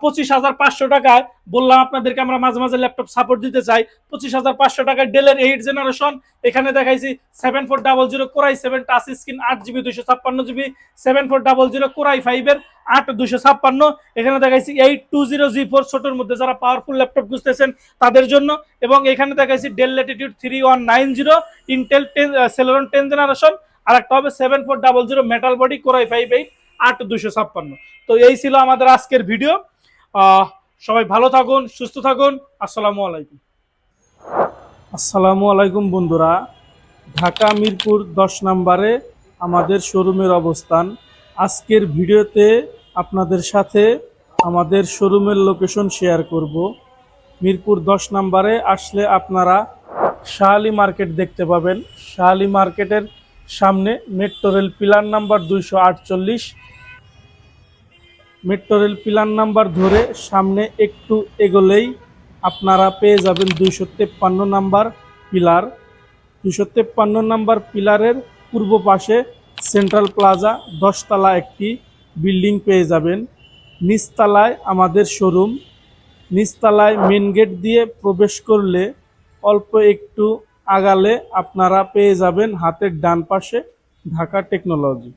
25,500 টাকায়। বললাম আপনাদেরকে আমরা মাঝে মাঝে ল্যাপটপ সাপোর্ট দিতে চাই। 25,500 টাকায় ডেলের 8 জেনারেশন এখানে দেখাইছি। 7400 core i 7 touch screen 8GB 256GB, 7400 core i 5 এর 8 256 এখানে দেখাইছি। 820G4 ছোটর মধ্যে যারা পাওয়ারফুল ল্যাপটপ খুঁজতেছেন তাদের জন্য। এবং এখানে দেখাইছি Dell Latitude 3190 Intel Celeron 10 generation. আর একটা হবে 7400 মেটাল বডি কোরাই 5 8 256। তো এই ছিল আমাদের আজকের ভিডিও। সবাই ভালো থাকুন, সুস্থ থাকুন। আসসালামু আলাইকুম। আসসালামু আলাইকুম বন্ধুরা, ঢাকা মিরপুর 10 নম্বরে আমাদের শোরুমের অবস্থান। আজকের ভিডিওতে আপনাদের সাথে আমাদের শোরুমের লোকেশন শেয়ার করব। মিরপুর 10 নম্বরে আসলে আপনারা শাহালি মার্কেট দেখতে পাবেন। শাহালি মার্কেটের সামনে metro rail pillar number 248, metro rail pillar number ধরে সামনে একটু এগোলেই আপনারা পেয়ে যাবেন 253 নাম্বার পিলার। 253 নাম্বার পিলারের পূর্ব পাশে সেন্ট্রাল প্লাজা 10 তলা একটি বিল্ডিং পেয়ে যাবেন। নিচতলায় আমাদের শোরুম। নিচতলায় মেন গেট দিয়ে প্রবেশ করলে অল্প একটু আগালে আপনারা পেয়ে যাবেন হাতের ডান পাশে ঢাকা টেকনোলজি।